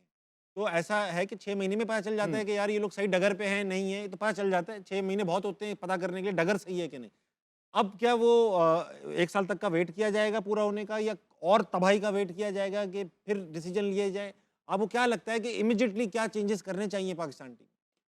तो ऐसा है कि 6 महीने में पता चल जाता है कि यार ये लोग सही डगर पे हैं नहीं है, तो पता चल जाता है। 6 महीने बहुत होते हैं पता करने के लिए डगर सही है कि नहीं। अब क्या वो 1 साल तक का वेट किया जाएगा पूरा होने का, या और तबाही का वेट किया जाएगा कि फिर डिसीजन लिए जाए? आपको क्या लगता है कि इमीडिएटली क्या चेंजेस करने चाहिए पाकिस्तान टीम?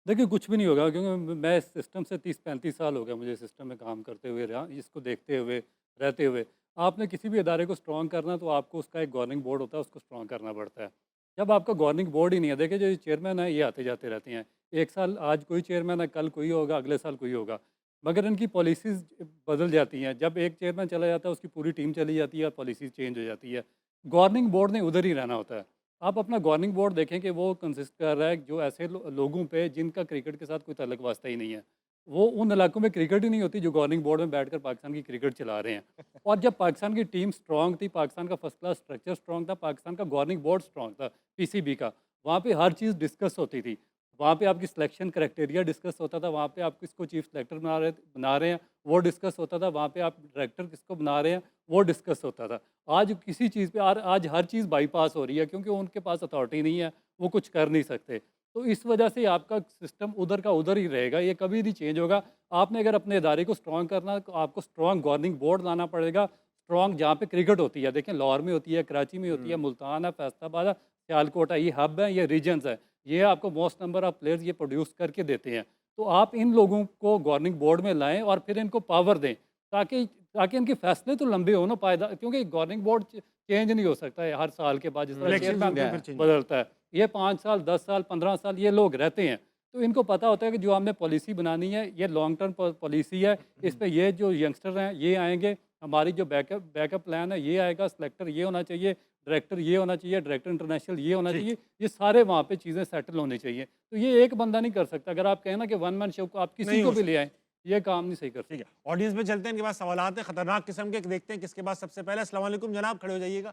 देखिए कुछ भी नहीं होगा, क्योंकि मैं इस सिस्टम से 30-35 साल हो गया मुझे सिस्टम में काम करते हुए, रहा इसको देखते हुए, रहते हुए। आपने किसी भी इदारे को स्ट्रॉन्ग करना तो आपको उसका एक गवर्निंग बोर्ड होता है, उसको स्ट्रॉन्ग करना पड़ता है। जब आपका गवर्निंग बोर्ड ही नहीं है, देखिए जो चेयरमैन है ये आते जाते रहते हैं, 1 साल आज कोई चेयरमैन है, कल कोई होगा, अगले साल कोई होगा, मगर इनकी पॉलिसीज़ बदल जाती हैं। जब एक चेयरमैन चला जाता है उसकी पूरी टीम चली जाती है और पॉलिसी चेंज हो जाती है। गवर्निंग बोर्ड ने उधर ही रहना होता है। आप अपना गवर्निंग बोर्ड देखें कि वो कंसिस्ट कर रहा है जो ऐसे लोगों पे जिनका क्रिकेट के साथ कोई ताल्लुक वास्ता ही नहीं है। वो उन इलाकों में क्रिकेट ही नहीं होती जो गवर्निंग बोर्ड में बैठकर पाकिस्तान की क्रिकेट चला रहे हैं। और जब पाकिस्तान की टीम स्ट्रांग थी, पाकिस्तान का फर्स्ट क्लास स्ट्रक्चर स्ट्रांग था, पाकिस्तान का गवर्निंग बोर्ड स्ट्रांग था पीसीबी का, वहाँ पे हर चीज़ डिस्कस होती थी। वहाँ पे आपकी सिलेक्शन क्राइटेरिया डिस्कस होता था, वहाँ पे आप किसको चीफ सेलेक्टर बना रहे हैं वो डिस्कस होता था, वहाँ पे आप डायरेक्टर किसको बना रहे हैं वो डिस्कस होता था। आज किसी चीज़ पे आज हर चीज़ बाईपास हो रही है क्योंकि उनके पास अथॉरिटी नहीं है, वो कुछ कर नहीं सकते। तो इस वजह से आपका सिस्टम उधर का उधर ही रहेगा, ये कभी नहीं चेंज होगा। आपने अगर अपने इदारे को स्ट्रॉन्ग करना है तो आपको स्ट्रॉन्ग गवर्निंग बोर्ड लाना पड़ेगा, स्ट्रॉन्ग जहाँ पे क्रिकेट होती है। देखें लाहौर में होती है, कराची में होती है, मुल्तान है, फैसलाबाद है, सियालकोट है, ये हब है, ये रीजन्स है, ये आपको मोस्ट नंबर ऑफ प्लेयर्स ये प्रोड्यूस करके देते हैं। तो आप इन लोगों को गवर्निंग बोर्ड में लाएं और फिर इनको पावर दें ताकि ताकि इनके फैसले तो लंबे हो ना पायदा, क्योंकि गवर्निंग बोर्ड चेंज नहीं हो सकता है हर साल के बाद, जिस तरह इलेक्शन चेयरमैन होते हैं फिर change। बदलता है। ये 5 साल 10 साल 15 साल ये लोग रहते हैं, तो इनको पता होता है कि जो हमने पॉलिसी बनानी है ये लॉन्ग टर्म पॉलिसी है, इस पे ये जो यंगस्टर हैं ये आएंगे, हमारी जो बैकअप प्लान है ये आएगा, सेलेक्टर ये होना चाहिए, डायरेक्टर ये होना चाहिए, डायरेक्टर इंटरनेशनल ये होना चाहिए, ये सारे वहाँ पे चीज़ें सेटल होनी चाहिए। तो ये एक बंदा नहीं कर सकता। अगर आप कहें ना कि वन मैन शो को आप किसी नहीं को हो भी ले आएँ, ये काम नहीं सही कर सकते। ठीक है, ऑडियंस में चलते हैं, इनके पास सवालात हैं खतरनाक किस्म के, देखते हैं किसके पास सबसे पहले। अस्सलाम वालेकुम जनाब, खड़े हो जाइएगा।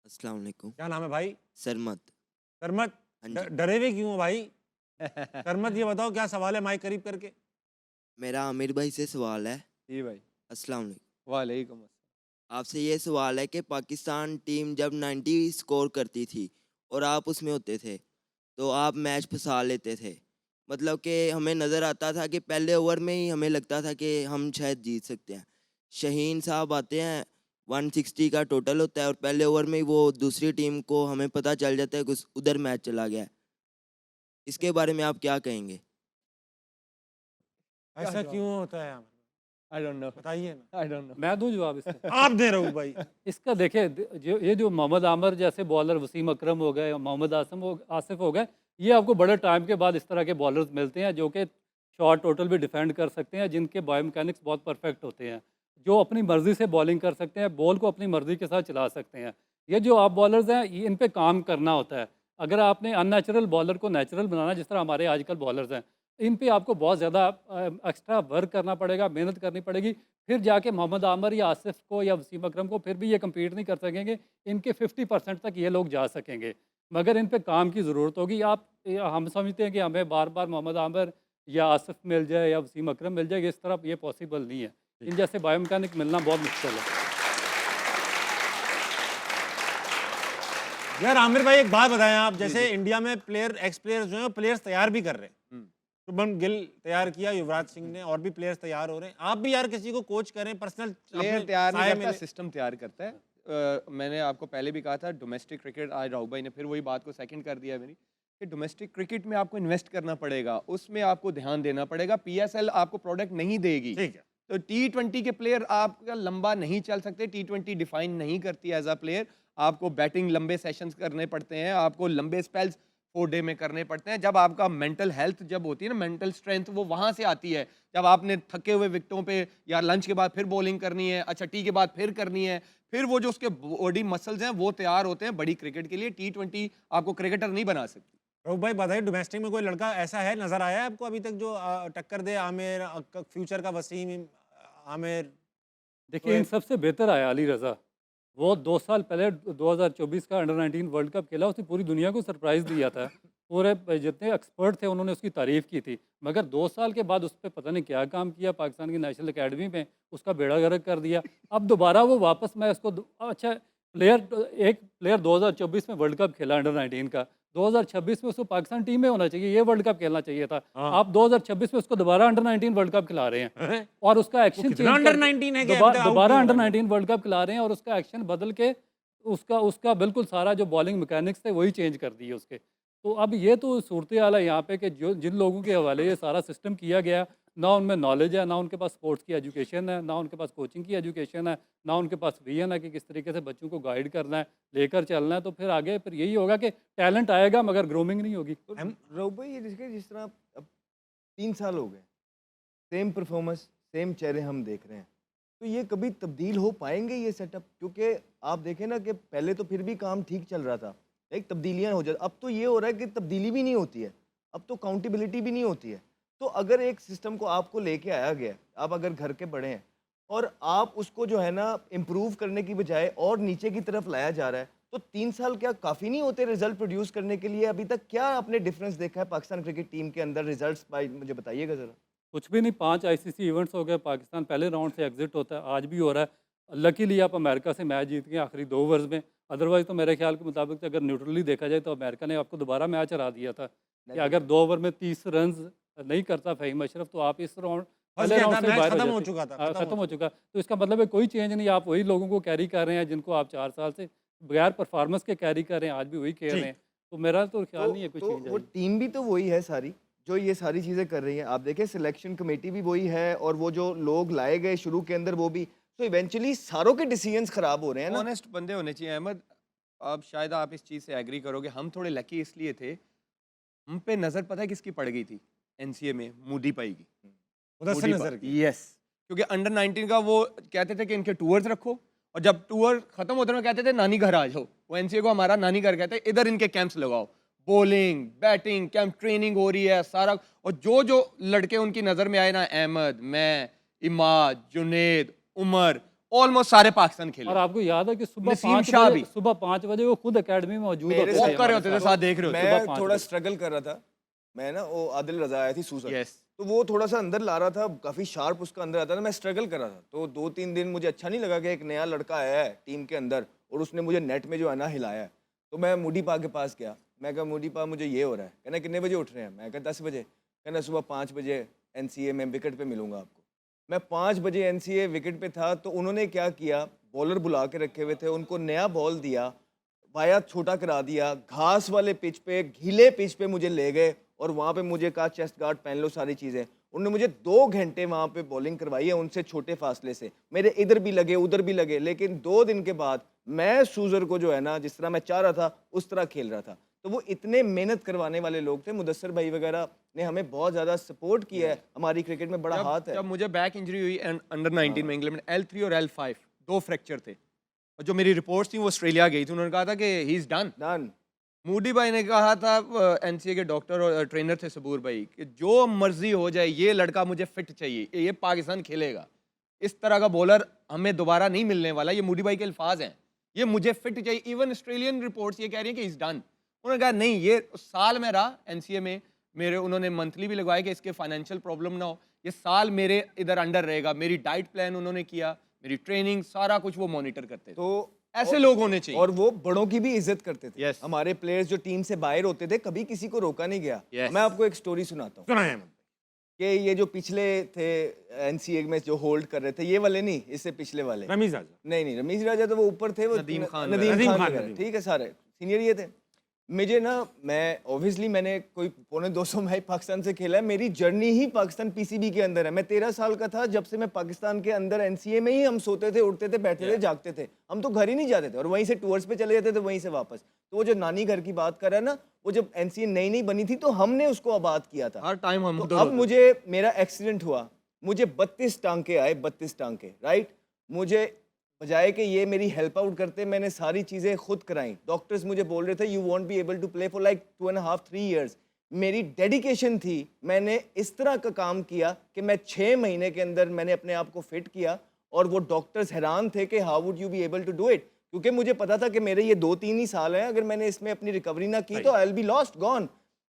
अस्सलाम वालेकुम। क्या नाम है भाई? सरमत। सरमत। हाँ जी। डरे हुए क्यों हो भाई? सरमत ये बताओ क्या सवाल है, माइक करीब करके। मेरा आमिर भाई से सवाल है। जी भाई। अस्सलाम वालेकुम। वालेकुम अस्सलाम। आपसे ये सवाल है कि पाकिस्तान टीम जब 90 स्कोर करती थी और आप उसमें होते थे तो आप मैच फंसा लेते थे। मतलब कि हमें नज़र आता था कि पहले ओवर में ही हमें लगता था कि हम शायद जीत सकते हैं। शहीन साहब आते हैं, 160 का टोटल होता है और पहले ओवर में ही वो दूसरी टीम को हमें पता चल जाता है कि उधर मैच चला गया है। इसके बारे में आप क्या कहेंगे? ऐसा जवाब? क्यों होता है? आई डोंट नो, बताइए ना। I don't know. मैं दूं जवाब इसका? आप दे रहे हो भाई। इसका देखिए जो मोहम्मद आमर जैसे बॉलर, वसीम अकरम हो गए, मोहम्मद आसिफ हो गए, ये आपको बड़े टाइम के बाद इस तरह के बॉलर्स मिलते हैं जो कि शॉर्ट टोटल भी डिफेंड कर सकते हैं, जिनके बायोमैकेनिक्स बहुत परफेक्ट होते हैं, जो अपनी मर्ज़ी से बॉलिंग कर सकते हैं, बॉल को अपनी मर्ज़ी के साथ चला सकते हैं। ये जो आप बॉलर्स हैं इन पे काम करना होता है। अगर आपने अननेचुरल बॉलर को नेचुरल बनाना, जिस तरह हमारे आजकल बॉलर्स हैं, इन पे आपको बहुत ज़्यादा एक्स्ट्रा वर्क करना पड़ेगा, मेहनत करनी पड़ेगी, फिर जाके मोहम्मद आमर या आसिफ को या वसीम अकरम को फिर भी ये कम्पीट नहीं कर सकेंगे। इनके 50% तक ये लोग जा सकेंगे, मगर इन पे काम की ज़रूरत होगी। हम समझते हैं कि हमें बार बार मोहम्मद आमर या आसिफ मिल जाए या वसीम अकरम मिल जाए, इस तरफ ये पॉसिबल नहीं है। इन जैसे बायोमैकेनिक मिलना बहुत मुश्किल है। यार आमिर भाई एक बात बताएं आप, जैसे इंडिया में प्लेयर एक्स प्लेयर्स जो हैं प्लेयर्स तैयार भी कर रहे हैं। शुभम गिल तैयार किया, युवराज सिंह ने, और भी प्लेयर्स तैयार हो रहे हैं। आप भी यार किसी को कोच करें, पर्सनल प्लेयर तैयार नहीं करता, सिस्टम तैयार करता है। मैंने आपको पहले भी कहा था डोमेस्टिक क्रिकेट, आज राहुल भाई ने फिर वही बात को सेकंड कर दिया मेरी, कि डोमेस्टिक क्रिकेट में आपको इन्वेस्ट करना पड़ेगा, उसमें आपको ध्यान देना पड़ेगा। पीएसएल आपको प्रोडक्ट नहीं देगी। ठीक है। तो T20 के प्लेयर आपका लंबा नहीं चल सकते, T20 डिफाइन नहीं करती एज अ प्लेयर। आपको बैटिंग लंबे सेशंस करने पड़ते हैं, आपको लंबे स्पेल्स 4 डे में करने पड़ते हैं। जब आपका मेंटल हेल्थ जब होती है ना, मेंटल स्ट्रेंथ, वो वहाँ से आती है। जब आपने थके हुए विकेटों पे या लंच के बाद फिर बॉलिंग करनी है, अच्छा टी के बाद फिर करनी है, फिर वो जो उसके बॉडी मसल्स हैं वो तैयार होते हैं बड़ी क्रिकेट के लिए। T20 आपको क्रिकेटर नहीं बना सकती। रऊफ भाई बधाई, डोमेस्टिक में कोई लड़का ऐसा है, नजर आया है आपको अभी तक जो टक्कर दे आमिर, फ्यूचर का वसीम, आमिर? देखिए इन सबसे बेहतर आया अली रज़ा। वो 2 साल पहले 2024 का अंडर 19 वर्ल्ड कप खेला, उसने पूरी दुनिया को सरप्राइज़ दिया था। पूरे जितने एक्सपर्ट थे उन्होंने उसकी तारीफ़ की थी। मगर 2 साल के बाद उस पे पता नहीं क्या काम किया पाकिस्तान की नेशनल अकेडमी में, उसका बेड़ा गर्क कर दिया। अब दोबारा वो वापस, मैं उसको अच्छा एक प्लेयर 2024 में वर्ल्ड कप खेला अंडर 19 का, 2026 में उसको पाकिस्तान टीम में होना चाहिए, ये वर्ल्ड कप खेलना चाहिए था। हाँ। आप 2026 में उसको दोबारा अंडर 19 वर्ल्ड कप खिला रहे हैं हैं? और उसका एक्शन कितना अंडर 19 है कि अभी तक आउट दोबारा नहीं अंडर हुआ है? 19 वर्ल्ड कप खिला रहे हैं और उसका एक्शन बदल के उसका उसका बिल्कुल सारा जो बॉलिंग मैकेनिक्स थे वही चेंज कर दिए उसके। तो अब ये तो सूरत हाल है यहाँ पे कि जो जिन लोगों के हवाले ये सारा सिस्टम किया गया, ना उनमें नॉलेज है, ना उनके पास स्पोर्ट्स की एजुकेशन है, ना उनके पास कोचिंग की एजुकेशन है, ना उनके पास विजन है कि किस तरीके से बच्चों को गाइड करना है, लेकर चलना है। तो फिर आगे फिर यही होगा कि टैलेंट आएगा मगर ग्रूमिंग नहीं होगी। तो रऊफ भाई, ये देखिए जिस तरह अब 3 साल हो गए, सेम परफॉर्मेंस, सेम चेहरे हम देख रहे हैं, तो ये कभी तब्दील हो पाएंगे ये सेटअप? क्योंकि आप देखें ना कि पहले तो फिर भी काम ठीक चल रहा था, एक तब्दीलियां हो जाती, अब तो ये हो रहा है कि तब्दीली भी नहीं होती है, अब तो काउंटेबिलिटी भी नहीं होती है। तो अगर एक सिस्टम को आपको लेके आया गया है, आप अगर घर के बड़े हैं और आप उसको जो है ना इम्प्रूव करने की बजाय और नीचे की तरफ लाया जा रहा है, तो 3 साल क्या काफ़ी नहीं होते रिजल्ट प्रोड्यूस करने के लिए? अभी तक क्या आपने डिफरेंस देखा है पाकिस्तान क्रिकेट टीम के अंदर रिजल्ट्स? भाई मुझे बताइएगा ज़रा। कुछ भी नहीं, 5 आईसीसी इवेंट्स हो गए, पाकिस्तान पहले राउंड से एग्जिट होता है, आज भी हो रहा है। लकीली आप अमेरिका से मैच जीत गए आखिरी 2 ओवर्स में, अदरवाइज तो मेरे ख्याल के मुताबिक अगर न्यूट्रली देखा जाए तो अमेरिका ने आपको दोबारा मैच हरा दिया था कि अगर 2 ओवर में 30 रन नहीं करता फ़हीम अशरफ तो आप इस राउंड फंस पहले गया राउंड था, से मैच बाहर खत्म हो हो जाते। चुका था, खत्म हो चुका। तो इसका मतलब है कोई चेंज नहीं, आप वही लोगों को कैरी कर रहे हैं जिनको आप 4 साल से बगैर परफॉर्मेंस के कैरी कर रहे हैं, आज भी वही खेल जी। रहे हैं। तो मेरा तो ख्याल नहीं है कोई तो चेंज वो आएगी। टीम भी तो वही है सारी, जो ये सारी चीज़ें कर रही है। आप देखें सिलेक्शन कमेटी भी वही है और वो जो लोग लाए गए शुरू के अंदर वो भी, तो इवेंचुअली सारों के डिसीजंस खराब हो रहे हैं ना। ऑनेस्ट बंदे होने चाहिए अहमद। अब शायद आप इस चीज़ से एग्री करोगे, हम थोड़े लकी इसलिए थे, हम पे नज़र पता है किसकी पड़ गई थी एनसीए में? मूडी पाई की। उधर से नजर की। यस, क्योंकि अंडर 19 का वो कहते थे कि इनके टूर्स रखो, और जब टूर खत्म होते हैं कहते थे नानी घर आ जाओ। वो एनसीए को हमारा नानी घर कहते हैं, इधर इनके कैंप्स लगाओ, बॉलिंग बैटिंग कैंप ट्रेनिंग हो रही है सारा। और जो जो लड़के उनकी नज़र में आए ना, अहमद, मैं, इमाद, जुनेद, उमर, ऑलमोस्ट सारे पाकिस्तान खेले। और आपको याद है कि सुबह नसीम 5 शाह बजे, भी। सुबह 5 बजे वो खुद एकेडमी में मौजूद मेरे होते थे साथ वॉक कर रहे हमारे होते थे, साथ। साथ देख रहे होते। सुबह मैं 5 थोड़ा बजे। स्ट्रगल कर रहा था, मैं ना वो आदिल रजा आया थी सूसर, यस, तो वो थोड़ा सा अंदर ला रहा था, काफ़ी शार्प उसका अंदर आता था, मैं स्ट्रगल कर रहा था। तो 2-3 दिन मुझे अच्छा नहीं लगा कि एक नया लड़का आया है टीम के अंदर और उसने मुझे नेट में जो है ना हिलाया है। तो मैं मूडी पा के पास गया, मैं कहा मूडी पा मुझे ये हो रहा है। कहना कितने बजे उठ रहे हैं? मैं कहा 10 बजे। कहना सुबह 5 बजे एनसीए में विकेट पे मिलूंगा आपको। मैं 5 बजे एनसीए विकेट पे था, तो उन्होंने क्या किया, बॉलर बुला के रखे हुए थे, उनको नया बॉल दिया, वाया छोटा करा दिया, घास वाले पिच पे, गीले पिच पे मुझे ले गए और वहाँ पे मुझे कहा चेस्ट गार्ड पहन लो, सारी चीज़ें। उन्होंने मुझे 2 घंटे वहाँ पे बॉलिंग करवाई है उनसे छोटे फासले से, मेरे इधर भी लगे उधर भी लगे, लेकिन 2 दिन के बाद मैं सूजर को जो है ना जिस तरह मैं चाह रहा था उस तरह खेल रहा था। तो वो इतने मेहनत करवाने वाले लोग थे, मुदस्सर भाई वगैरह ने हमें बहुत ज़्यादा सपोर्ट किया है, हमारी क्रिकेट में बड़ा हाथ है। जब मुझे बैक इंजरी हुई अंडर 19 में इंग्लैंड में, L3 और L5 2 फ्रैक्चर थे, और जो मेरी रिपोर्ट्स थी वो ऑस्ट्रेलिया गई थी, उन्होंने कहा था कि he is done. Done. Moody भाई ने कहा था, एनसीए के डॉक्टर और ट्रेनर थे सबूर भाई, कि जो मर्जी हो जाए ये लड़का मुझे फिट चाहिए, ये पाकिस्तान खेलेगा, इस तरह का बॉलर हमें दोबारा नहीं मिलने वाला। ये मूडी भाई के अल्फाज हैं, ये मुझे फिट चाहिए। इवन ऑस्ट्रेलियन रिपोर्ट्स ये कह रही हैं कि इज डन। उन्होंने कहा नहीं, ये साल में रहा एनसीए में मेरे, उन्होंने मंथली भी लगवाया कि इसके फाइनेंशियल प्रॉब्लम ना हो, ये साल मेरे इधर अंडर रहेगा। मेरी डाइट प्लान उन्होंने किया, मेरी ट्रेनिंग सारा कुछ वो मॉनिटर करते थे। तो ऐसे लोग होने चाहिए। और वो बड़ों की भी इज्जत करते थे। Yes. हमारे प्लेयर्स जो टीम से बाहर होते थे, कभी किसी को रोका नहीं गया। Yes. मैं आपको एक स्टोरी सुनाता हूँ सुनाए अहमद। कि ये जो पिछले थे एनसीए में जो होल्ड कर रहे थे, ये वाले नहीं, इससे पिछले वाले। रमीज राजा। नहीं, रमीज राजा तो वो ऊपर थे, वो नदीम खान नदीम खान वगैरह। वगैरह, ठीक है, सारे सीनियर ये थे। मुझे ना, मैं ऑब्वियसली मैंने कोई 250 मैच पाकिस्तान से खेला है। मेरी जर्नी ही पाकिस्तान पीसीबी के अंदर है। मैं 13 साल का था जब से मैं पाकिस्तान के अंदर एनसीए में ही हम सोते थे, उठते थे, बैठते थे, जागते थे। हम तो घर ही नहीं जाते थे और वहीं से टूर्स पे चले जाते थे, वहीं से वापस। तो वो जो नानी घर की बात कर रहा है ना, वो जब एनसीए नई नई बनी थी तो हमने उसको आबाद किया था। हर टाइम हम तो उधर अब होते थे। मुझे मेरा एक्सीडेंट हुआ, मुझे 32 टांके आए, 32 टांके, राइट। मुझे बजाय कि ये मेरी हेल्प आउट करते, मैंने सारी चीज़ें खुद कराई। डॉक्टर्स मुझे बोल रहे थे you won't be able to play for like 2.5-3 years. मेरी डेडिकेशन थी, मैंने इस तरह का काम किया कि मैं 6 महीने के अंदर मैंने अपने आप को फिट किया और वो डॉक्टर्स हैरान थे कि how would you be able to do it, क्योंकि मुझे पता था कि मेरे ये 2-3 ही साल हैं, अगर मैंने इसमें अपनी रिकवरी ना की तो I will be lost, gone.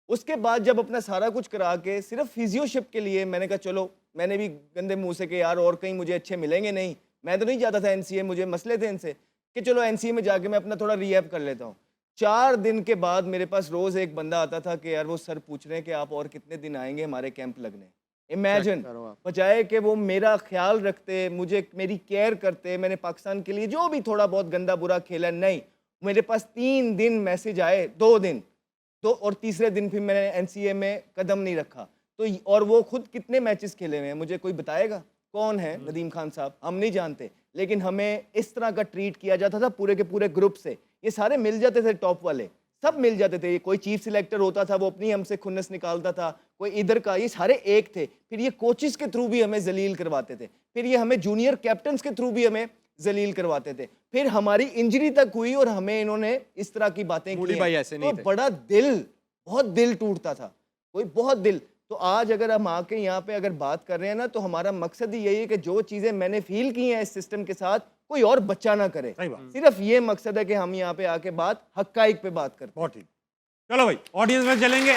उसके बाद जब अपना सारा कुछ करा के सिर्फ फिजियोशिप के लिए मैंने कहा चलो, मैंने भी गंदे मुंह से कि यार और कहीं मुझे अच्छे मिलेंगे नहीं, मैं तो नहीं जाता था एनसीए, मुझे मसले थे इनसे, कि चलो एनसीए में जाके मैं अपना थोड़ा रीहैब कर लेता हूँ। 4 दिन के बाद मेरे पास रोज एक बंदा आता था कि यार वो सर पूछ रहे हैं कि आप और कितने दिन आएंगे हमारे कैंप लगने। इमेजिन, करो आप। बजाय कि वो मेरा ख्याल रखते, मुझे मेरी केयर करते, मैंने पाकिस्तान के लिए जो भी थोड़ा बहुत गंदा बुरा खेला, नहीं, मेरे पास 3 दिन मैसेज आए, 2 दिन तो, और तीसरे दिन फिर मैंने एनसीए में कदम नहीं रखा। तो और वो खुद कितने मैचेस खेले हुए हैं मुझे कोई बताएगा? कौन है नदीम खान साहब? हम नहीं जानते, लेकिन हमें इस तरह का ट्रीट किया जाता था पूरे के पूरे ग्रुप से। ये सारे मिल जाते थे, टॉप वाले सब मिल जाते थे। कोई चीफ सिलेक्टर होता था, वो अपनी हमसे खुन्नस निकालता था, कोई इधर का, ये सारे एक थे। फिर ये कोचिस के थ्रू भी हमें जलील करवाते थे, फिर ये हमें जूनियर कैप्टन्स के थ्रू भी हमें जलील करवाते थे। फिर हमारी इंजरी तक हुई और हमें इन्होंने इस तरह की बातें मूडी की भाई हैं। ऐसे नहीं तो थे। बड़ा दिल, बहुत दिल टूटता था, कोई बहुत दिल। तो आज अगर हम आके यहाँ पे अगर बात कर रहे हैं ना, तो हमारा मकसद ही यही है कि जो चीज़ें मैंने फील की हैं इस सिस्टम के साथ, कोई और बच्चा ना करे। सही बात। सिर्फ ये मकसद है कि हम यहाँ पे आके बात हक्काइक पे बात करते हैं। बहुत ठीक। चलो भाई, ऑडियंस में चलेंगे।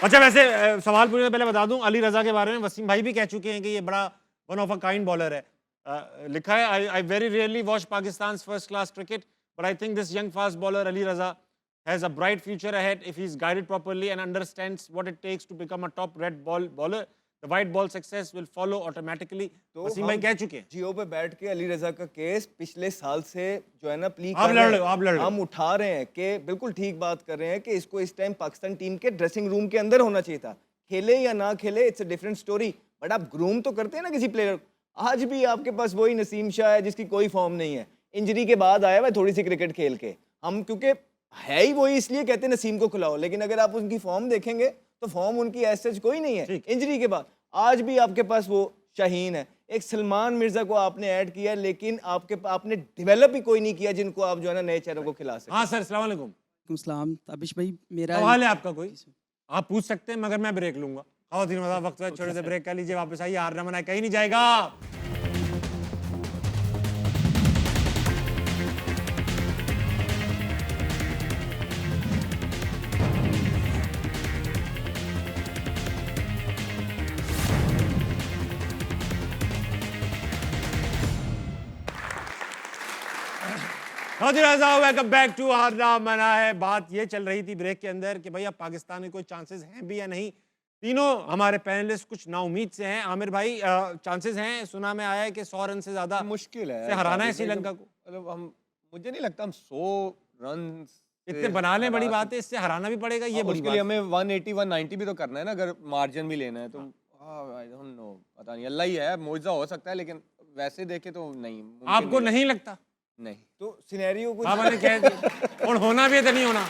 अच्छा, वैसे सवाल पूछने से पहले बता दूं, अली रजा के बारे में वसीम भाई भी कह चुके हैं कि ये बड़ा one of a kind bowler है। लिखा है, I very rarely watch Pakistan first class cricket, but I think this young fast bowler Ali Raza has a bright future ahead if he's guided properly and understands what it takes to become a top red ball bowler. The white ball success will follow automatically. तो वसीम भाई कह चुके हैं। जियो पे बैठ के अली रजा का केस पिछले साल से जो है ना प्ली आप कर लड़ रहे रहे हो, हैं, आप लड़ रहे हो। हम उठा रहे हैं कि बिल्कुल ठीक बात कर रहे हैं कि इसको इस टाइम पाकिस्तान टीम के ड्रेसिंग रूम के अंदर होना चाहिए था। खेले या ना खेले, it's a different story, but आप ग्रूम तो करते हैं ना किसी प्लेयर। आज भी आपके पास वही नसीम शाह है जिसकी कोई फॉर्म नहीं है, इंजरी के बाद आया हुआ थोड़ी सी क्रिकेट खेल के। हम क्योंकि है ही वही, इसलिए कहते हैं नसीम को खिलाओ, लेकिन अगर आप उनकी फॉर्म देखेंगे तो फॉर्म उनकी ऐसे कोई नहीं है ठीक। इंजरी के बाद। आज भी आपके पास वो शाहीन है, एक सलमान मिर्जा को आपने ऐड किया, लेकिन आपने डेवलप ही कोई नहीं किया जिनको आप जो है ना नए चेहरों को खिला सकें। हाँ सर, अस्सलाम वालेकुम। सलाम ताबिश भाई, मेरा सवाल है आपका कोई? आप पूछ सकते हैं, मगर मैं ब्रेक लूंगा। खाओ वक्त है, छोटे से ब्रेक कर लीजिए, वापस आइए। हारना मना कहीं नहीं जाएगा। वेलकम बैक टू हारना मना है। बात ये चल रही थी ब्रेक के अंदर कि भाई अब पाकिस्तान में कोई चांसेस हैं भी या नहीं। तीनों हमारे पैनलिस्ट कुछ नाउमीद से हैं। आमिर भाई, चांसेस हैं? सुना में आया है कि 100 रन से ज्यादा मुश्किल है से हराना है ताबिश भाई, श्रीलंका को। मतलब हम, मुझे नहीं लगता हम 100 रन इतने बना लें, बड़ी बात है, इससे हराना भी पड़ेगा, ये बड़ी उसके लिए बात है। हमें 180 190 भी तो करना है ना, अगर मार्जिन भी लेना है तो। आई डोंट नो, पता नहीं, अल्लाह ही है, मौजज़ा हो सकता है, लेकिन वैसे देखे तो नहीं मुमकिन आपको नहीं लगता? नहीं। तो सिनेरियो कुछ हाँ, मैंने कह दिया और होना भी है तो नहीं होना।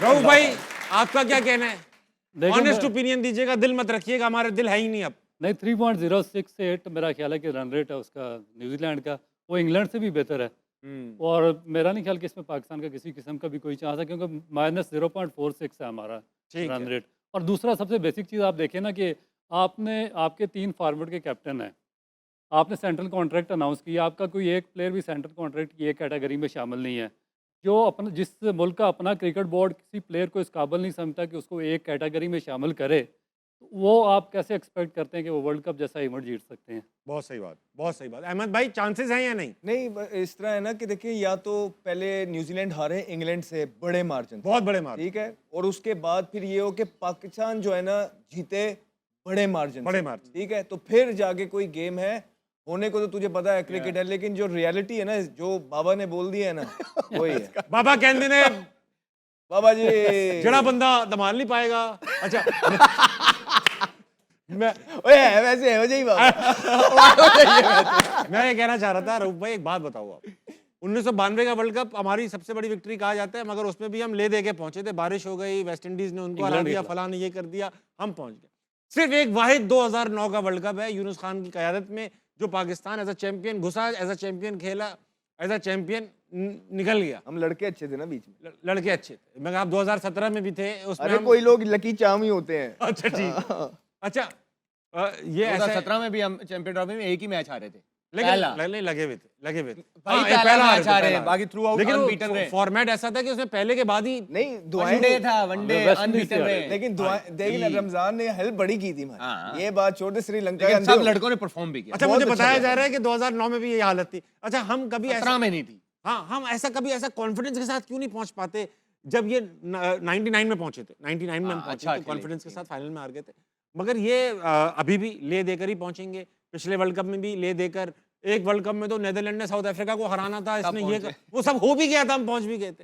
रऊफ भाई, आपका क्या कहना है? देखिए, ऑनेस्ट मैं- ओपिनियन दीजिएगा, दिल मत रखिएगा, हमारे दिल है ही नहीं अब। नहीं, 3.068 मेरा ख्याल है कि रन रेट है उसका न्यूजीलैंड का, वो इंग्लैंड से भी बेहतर है। और मेरा नहीं ख्याल कि इसमें पाकिस्तान का किसी किस्म का भी कोई चांस है, क्योंकि -0.46 है हमारा ठीक रन है। रेट। और दूसरा सबसे बेसिक चीज़ आप देखें ना कि आपके 3 फॉरवर्ड के कैप्टन हैं, आपने सेंट्रल कॉन्ट्रैक्ट अनाउंस किया, आपका कोई एक प्लेयर भी सेंट्रल कॉन्ट्रैक्ट की एक कैटेगरी में शामिल नहीं है। जो अपना, जिस मुल्क का अपना क्रिकेट बोर्ड किसी प्लेयर को इस काबिल नहीं समझता कि उसको एक कैटेगरी में शामिल करे, तो वो आप कैसे एक्सपेक्ट करते हैं कि वो वर्ल्ड कप जैसा इवेंट जीत सकते हैं? बहुत सही बात, बहुत सही बात। अहमद भाई, चांसेस हैं या नहीं? नहीं, इस तरह है ना कि देखिए, या तो पहले न्यूजीलैंड हारे इंग्लैंड से बड़े मार्जिन, बहुत बड़े मार्क, ठीक है, और उसके बाद फिर ये हो कि पाकिस्तान जो है ना जीते बड़े मार्जिन, बड़े मार्जिन। ठीक है, तो फिर जाके कोई गेम है। होने को तो तुझे पता है क्रिकेट है, लेकिन जो रियलिटी है ना, जो बाबा ने बोल दिया है ना, वही है। बाबा कहते ने बाबा जी जड़ा बंदा दमाल नहीं पाएगा। अच्छा मैं ओए है वैसे है वजह ही बाबा। मैं ये कहना चाह रहा था रऊफ भाई, एक बात बताओ आप, 1992 का वर्ल्ड कप हमारी सबसे बड़ी विक्ट्री कहा जाता है, मगर उसमें भी हम ले दे के पहुंचे थे। बारिश हो गई, वेस्ट इंडीज ने उनको हरा दिया, फलां ने ये कर दिया, हम पहुंच गए। सिर्फ एक वाहिद 2009 का वर्ल्ड कप है यूनुस खान की क़यादत में, जो पाकिस्तान एज अ चैंपियन घुसा, एज अ चैंपियन खेला, एज अ चैंपियन निकल गया। हम लड़के अच्छे थे ना बीच में। लड़के अच्छे थे, मगर आप 2017 में भी थे उसमें। अरे हम कोई लोग लकी चार्म ही होते हैं। अच्छा ठीक। अच्छा ये ऐसा 2017 में भी हम चैंपियन ट्रॉफी में एक ही मैच हारे थे, लेकिन पहला। लगे हुए थे भाई हाँ, ये पहला हारे मैच थे, हारे, पहला हारे। बाकी थ्रू आउट लेकिन अनबीटन रहे। फॉर्मेट ऐसा था कि उसमें पहले के बाद ही नहीं दुआएं वनडे था, वनडे वेस्ट इंडीज अनबीटन से हारे। रहे। लेकिन दुआएं देखिए, रमजान ने हेल्प बड़ी की थी हाँ। हमारी। ये बात छोड़ दे, श्रीलंका के लेकिन अंदर सब लड़कों ने परफॉर्म भी किया। अच्छा बहुत मुझे अच्छा बताया किया। जा रहा है कि 2009 में भी यही हालत थी। अच्छा हम कभी 17 ऐसा में नहीं थी। हाँ हम ऐसा कभी ऐसा कॉन्फिडेंस के साथ क्यों नहीं पहुंच पाते, जब ये 99 में पहुंचे थे, 99 में हम हाँ, पहुंचे अच्छा थे, खेले कॉन्फिडेंस के थे। साथ फाइनल में हार गए थे। मगर ये अभी भी ले देकर ही पहुंचेंगे। पिछले वर्ल्ड कप में भी ले देकर, एक वर्ल्ड कप में तो नेदरलैंड ने साउथ अफ्रीका को हराना था, इसने ये पहुंचे। वो सब हो भी गया था, हम पहुंच भी गए थे।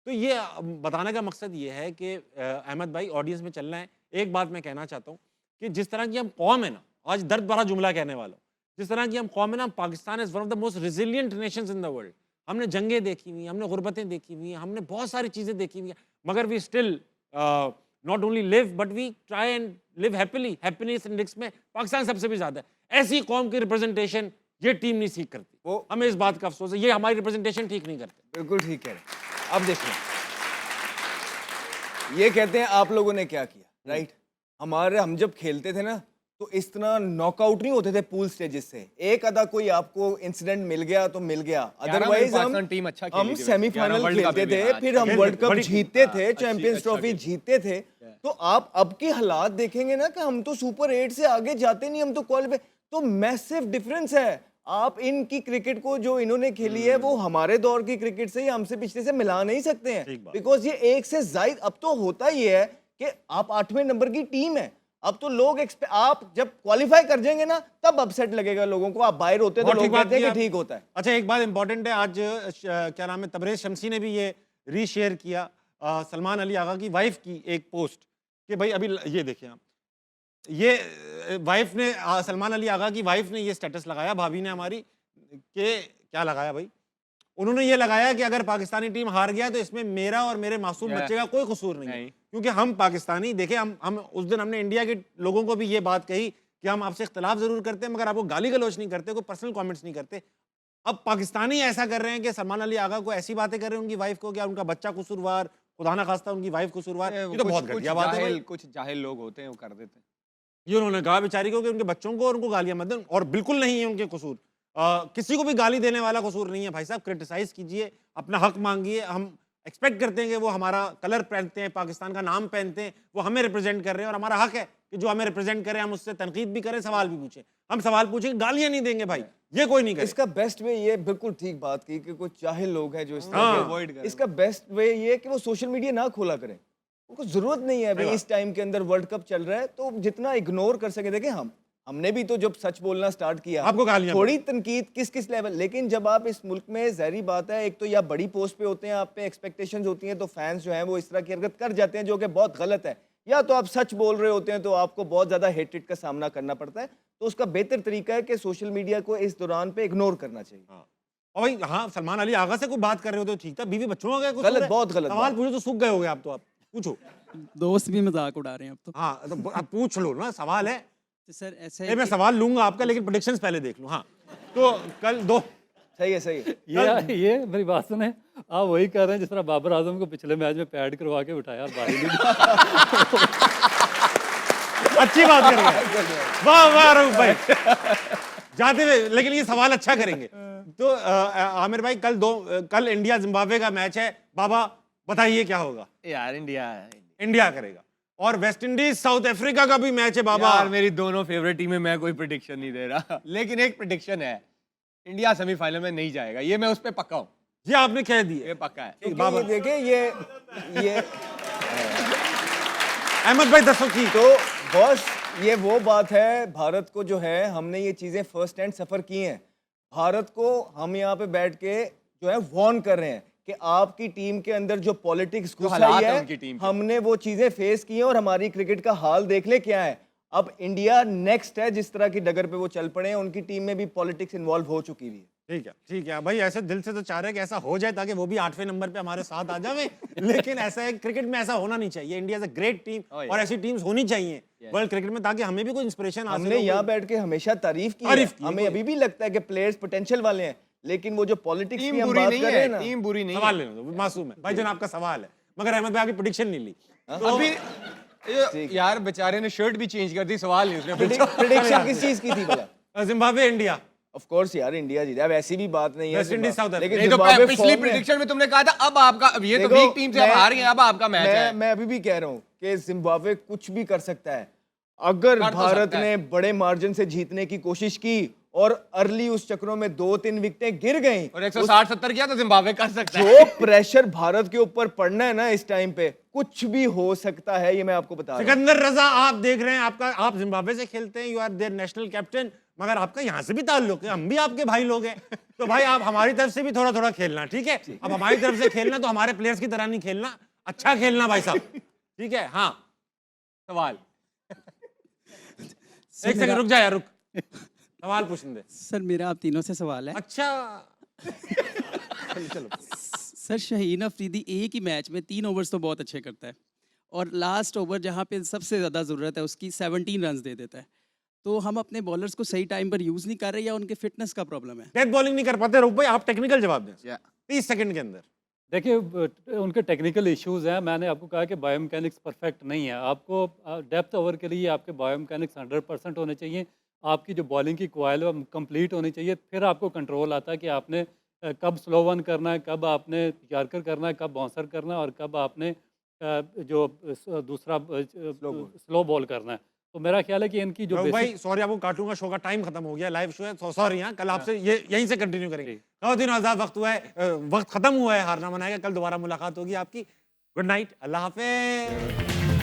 तो ये बताने का मकसद ये है कि अहमद भाई ऑडियंस में चलना है। एक बात मैं कहना चाहता हूँ कि जिस तरह की हम कौम है ना, आज दर्द भरा जुमला कहने वाला हूँ, जिस तरह की हम कौम है ना, Pakistan is one of the most resilient Nations in the world. हमने जंगें देखी हुई, हमने गुर्बतें देखी हुई, हमने बहुत सारी चीज़ें देखी हुई, मगर we still not only live but we try and live happily. Happiness index में पाकिस्तान सबसे भी ज़्यादा है। ऐसी कौम की रिप्रेजेंटेशन ये टीम नहीं सीख करती। वो- हमें इस बात का अफसोस है, ये हमारी रिप्रेजेंटेशन ठीक नहीं करते। बिल्कुल ठीक है। अब देखिए, ये कहते हैं आप लोगों ने क्या किया, राइट? हम जब खेलते थे ना, तो इस तरह नॉकआउट नहीं होते थे पूल स्टेजेस से। एक आधा कोई आपको इंसिडेंट मिल गया तो मिल गया, 11 में अदरवाइज पाकिस्तान टीम अच्छा खेली हम थी वैसे। सेमीफाइनल 11 वर्ल्ड कप खेलते में भी, थे, हाँ, फिर हम खेलते वर्ल्ड थे, कप बड़ी जीतते थे, अच्छी- चैंपियंस अच्छा ट्रॉफी खेली। जीतते थे। तो आप अब के हालात देखेंगे ना कि हम तो सुपर 8 से आगे जाते नहीं, हम तो क्वालिफाई। तो मैसिव डिफरेंस है। आप इनकी क्रिकेट को जो इन्होंने खेली है, वो हमारे दौर की क्रिकेट से, हमसे पिछले से मिला नहीं सकते हैं, ठीक बात। बिकॉज ये एक से जायद। अब तो होता ही है कि आप 8वें नंबर की टीम है। अब तो लोग आप जब क्वालिफाई कर जाएंगे ना, तब अपसेट लगेगा लोगों को। आप बाहर होते हैं तो बहुत ठीक लोग बात कहते हैं की कि आप। ठीक होता है। अच्छा एक बात इंपॉर्टेंट है, आज क्या नाम है, तबरेज शमसी ने भी ये रीशेयर किया सलमान अली आगा की वाइफ की एक पोस्ट कि भाई अभी ये देखिए आप, ये वाइफ ने सलमान अली आगा की वाइफ ने ये स्टेटस लगाया, भाभी ने हमारी, कि क्या लगाया भाई, उन्होंने ये लगाया कि अगर पाकिस्तानी टीम हार गया तो इसमें मेरा और मेरे मासूम Yeah. बच्चे का कोई कसूर नहीं है, नहीं। क्योंकि हम पाकिस्तानी, देखे हम उस दिन हमने इंडिया के लोगों को भी ये बात कही कि हम आपसे इख्तलाफ जरूर करते हैं, मगर आपको गाली गलौच नहीं करते, कोई पर्सनल कमेंट्स नहीं करते। अब पाकिस्तानी ऐसा कर रहे हैं कि सलमान अली आगा को ऐसी बातें कर रहे हैं उनकी वाइफ को, क्या उनका बच्चा कसूरवार, खुदा ना खास्ता उनकी वाइफ कसूरवार, ये तो बहुत घटिया बात है भाई। कुछ जाहिल लोग होते हैं, वो कर देते हैं। ये उन्होंने कहा बेचारी को कि उनके बच्चों को और उनको गालियां मत दें, और बिल्कुल नहीं है उनके कसूर। किसी को भी गाली देने वाला कसूर नहीं है भाई साहब। क्रिटिसाइज कीजिए, अपना हक मांगिए। हम एक्सपेक्ट करते हैं कि वो हमारा कलर पहनते हैं, पाकिस्तान का नाम पहनते हैं, वो हमें रिप्रेजेंट कर रहे हैं, और हमारा हक है कि जो हमें रिप्रेजेंट करें हम उससे तनकीद भी करें, सवाल भी पूछें। हम सवाल पूछेंगे, गालियां नहीं देंगे भाई, ये कोई नहीं करे। इसका बेस्ट वे ये, बिल्कुल ठीक बात की कि कुछ जाहिल लोग हैं जो इस तरह हाँ। के अवॉइड करें। इसका बेस्ट वे ये कि वो सोशल मीडिया ना खोला करें। उनको जरूरत नहीं है भाई, इस टाइम के अंदर वर्ल्ड कप चल रहा है, तो जितना इग्नोर कर सके। देखें हमने भी तो जब सच बोलना स्टार्ट किया, आपको गालियां थोड़ी तनकीद किस लेवल, लेकिन जब आप इस मुल्क में, ज़ाहिर बात है, एक तो या बड़ी पोस्ट पे होते हैं, आप पे एक्सपेक्टेशंस होती हैं, तो फैंस जो हैं वो इस तरह की हरकत कर जाते हैं जो कि बहुत गलत है, या तो आप सच बोल रहे होते हैं तो आपको बहुत ज़्यादा हेटेड का सामना करना पड़ता है। तो उसका बेहतर तरीका है कि सोशल मीडिया को इस दौरान पे इग्नोर करना चाहिए। और भाई हाँ, सलमान अली आगा से कोई बात कर रहे हो तो ठीक था, बीवी बच्चों का क्या कसूर गलत, है? बहुत गलत सवाल बात। पूछो तो सूख गए होगे आप, तो आप पूछो। दोस्त भी मजाक उड़ा रहे हैं अब तो। हाँ तो आप पूछ लो ना, सवाल है। तो सर ऐसा मैं है कि सवाल लूंगा आपका, लेकिन प्रेडिक्शंस पहले देख लूं। हाँ तो कल दो सही है, सही है। ये मेरी बात सुने, आप वही कह रहे हैं जिस तरह बाबर आजम को पिछले मैच में पैड करवा के उठाया और बारी नहीं अच्छी बात कर रहे हैं, वाह वाह रऊफ भाई, जाते हुए। लेकिन ये सवाल अच्छा करेंगे। तो आमिर भाई कल इंडिया जिम्बाब्वे का मैच है, बाबा बताइए क्या होगा? यार इंडिया इंडिया करेगा। और वेस्ट इंडीज साउथ अफ्रीका का भी मैच है बाबा। यार मेरी दोनों फेवरेट टीमें, मैं कोई प्रेडिक्शन नहीं दे रहा, लेकिन एक प्रेडिक्शन है, इंडिया सेमीफाइनल में नहीं जाएगा, ये मैं उस पे पक्का हूँ, ये आपने कह दिया। ये पक्का है। ठीक, बाबा ये देखें, ये अहमद भाई दसो की तो बॉस ये वो बात है, भारत को जो है हमने ये चीज़ें फर्स्ट हैंड सफ़र की हैं। भारत को हम यहाँ पे बैठ के जो है वॉर्न कर रहे हैं कि आपकी टीम के अंदर जो पॉलिटिक्स घुस हालात आई हैं उनकी है, टीम के। हमने वो चीज़ें फेस की हैं और हमारी क्रिकेट का हाल देख ले क्या है। अब इंडिया नेक्स्ट है, जिस तरह की डगर पे वो चल पड़े हैं, उनकी टीम में भी पॉलिटिक्स इन्वॉल्व हो चुकी हुई है। ठीक है भाई, ऐसे दिल से तो चाह रहे हैं कि ऐसा हो जाए ताकि वो भी 8वें नंबर पे हमारे साथ आ जावे। लेकिन ऐसा है, क्रिकेट में ऐसा होना नहीं चाहिए। India is a great team और ऐसी टीम्स होनी चाहिए वर्ल्ड क्रिकेट में, ताकि हमें भी कोई इंस्पिरेशन हासिल हमने हो। यहाँ बैठ के हमेशा तारीफ की तारीफ है। की, हमें कोई- अभी भी लगता है कि प्लेयर्स पोटेंशियल वाले हैं, लेकिन वो जो पॉलिटिक्स की टीम हम बुरी बात नहीं कर रहे हैं है, ना, टीम बुरी नहीं सवाल है। लेने दो, मासूम है भाई जान आपका सवाल है, मगर अहमद भाई आपकी प्रेडिक्शन नहीं ली। अभी यार बेचारे ने शर्ट भी चेंज कर दी, सवाल नहीं उसने पूछा। प्रेडिक्शन किस चीज की थी भला? जिम्बाब्वे इंडिया, ऑफ कोर्स यार, इंडिया जीता। अब ऐसी भी बात नहीं है, वेस्ट इंडीज, साउथ अफ्रीका। लेकिन नहीं तो जिम्बाब्वे पिछली फॉर्म में- प्रेडिक्शन में तुमने कहा था अब आपका, अब ये तो देखो, वीक टीम से अब हार गए, अब आपका मैच है। मैं अभी भी कह रहा हूँ कि जिम्बाब्वे कुछ भी कर सकता है। अगर कर तो भारत सकता ने है। बड़े मार्जिन से जीतने की कोशिश की और अर्ली उस चक्रों में 2-3 विकेटें गिर गई, और 160-70 किया तो जिम्बाब्वे कर सकता है। जो प्रेशर भारत के ऊपर पड़ना है ना इस टाइम पे, कुछ भी हो सकता है, ये मैं आपको बता रहा हूँ। सिकंदर रजा, आप देख रहे हैं, आप जिम्बाब्वे से खेलते हैं, you are their national captain, मगर आपका यहाँ से भी ताल्लुक है, हम भी आपके भाई लोग हैं। तो भाई आप हमारी तरफ से भी थोड़ा थोड़ा खेलना, ठीक है? अब हमारी तरफ से खेलना तो हमारे प्लेयर्स की तरह नहीं खेलना, अच्छा खेलना भाई साहब, ठीक है? हाँ, सवाल एक सेकंड रुक जा यार, रुक, सवाल पूछने दे। सर मेरा आप तीनों से सवाल है। अच्छा चलो सर शाहीन अफरीदी एक ही मैच में 3 ओवर्स तो बहुत अच्छे करता है, और लास्ट ओवर जहाँ पे सबसे ज़्यादा ज़रूरत है उसकी 17 रन दे देता है। तो हम अपने बॉलर्स को सही टाइम पर यूज़ नहीं कर रहे, या उनके फिटनेस का प्रॉब्लम है? डेथ बॉलिंग नहीं कर पाते। रुक भाई, आप टेक्निकल जवाब दें 30 सेकंड के अंदर। देखिए उनके टेक्निकल इश्यूज हैं। मैंने आपको कहा कि बायोमैकेनिक्स परफेक्ट नहीं है। आपको डेप्थ ओवर के लिए आपके बायोमैकेनिक्स 100% होने चाहिए। आपकी जो बॉलिंग की कॉइल है कंप्लीट होनी चाहिए, फिर आपको कंट्रोल आता है कि आपने कब स्लो वन करना है, कब आपने यॉर्कर करना है, कब बाउंसर करना है, और कब आपने जो दूसरा स्लो बॉल करना है। तो मेरा ख्याल है कि इनकी जो भाई बेसिक सॉरी आपको काटूंगा, शो का टाइम खत्म हो गया, लाइव शो है, सॉरी। हाँ, कल आपसे ये यहीं से कंटिन्यू करेंगे। खातिन आज़ाद, वक्त हुआ है, वक्त खत्म हुआ है, हारना मनाएगा, कल दोबारा मुलाकात होगी आपकी। गुड नाइट, अल्लाह हाफिज़।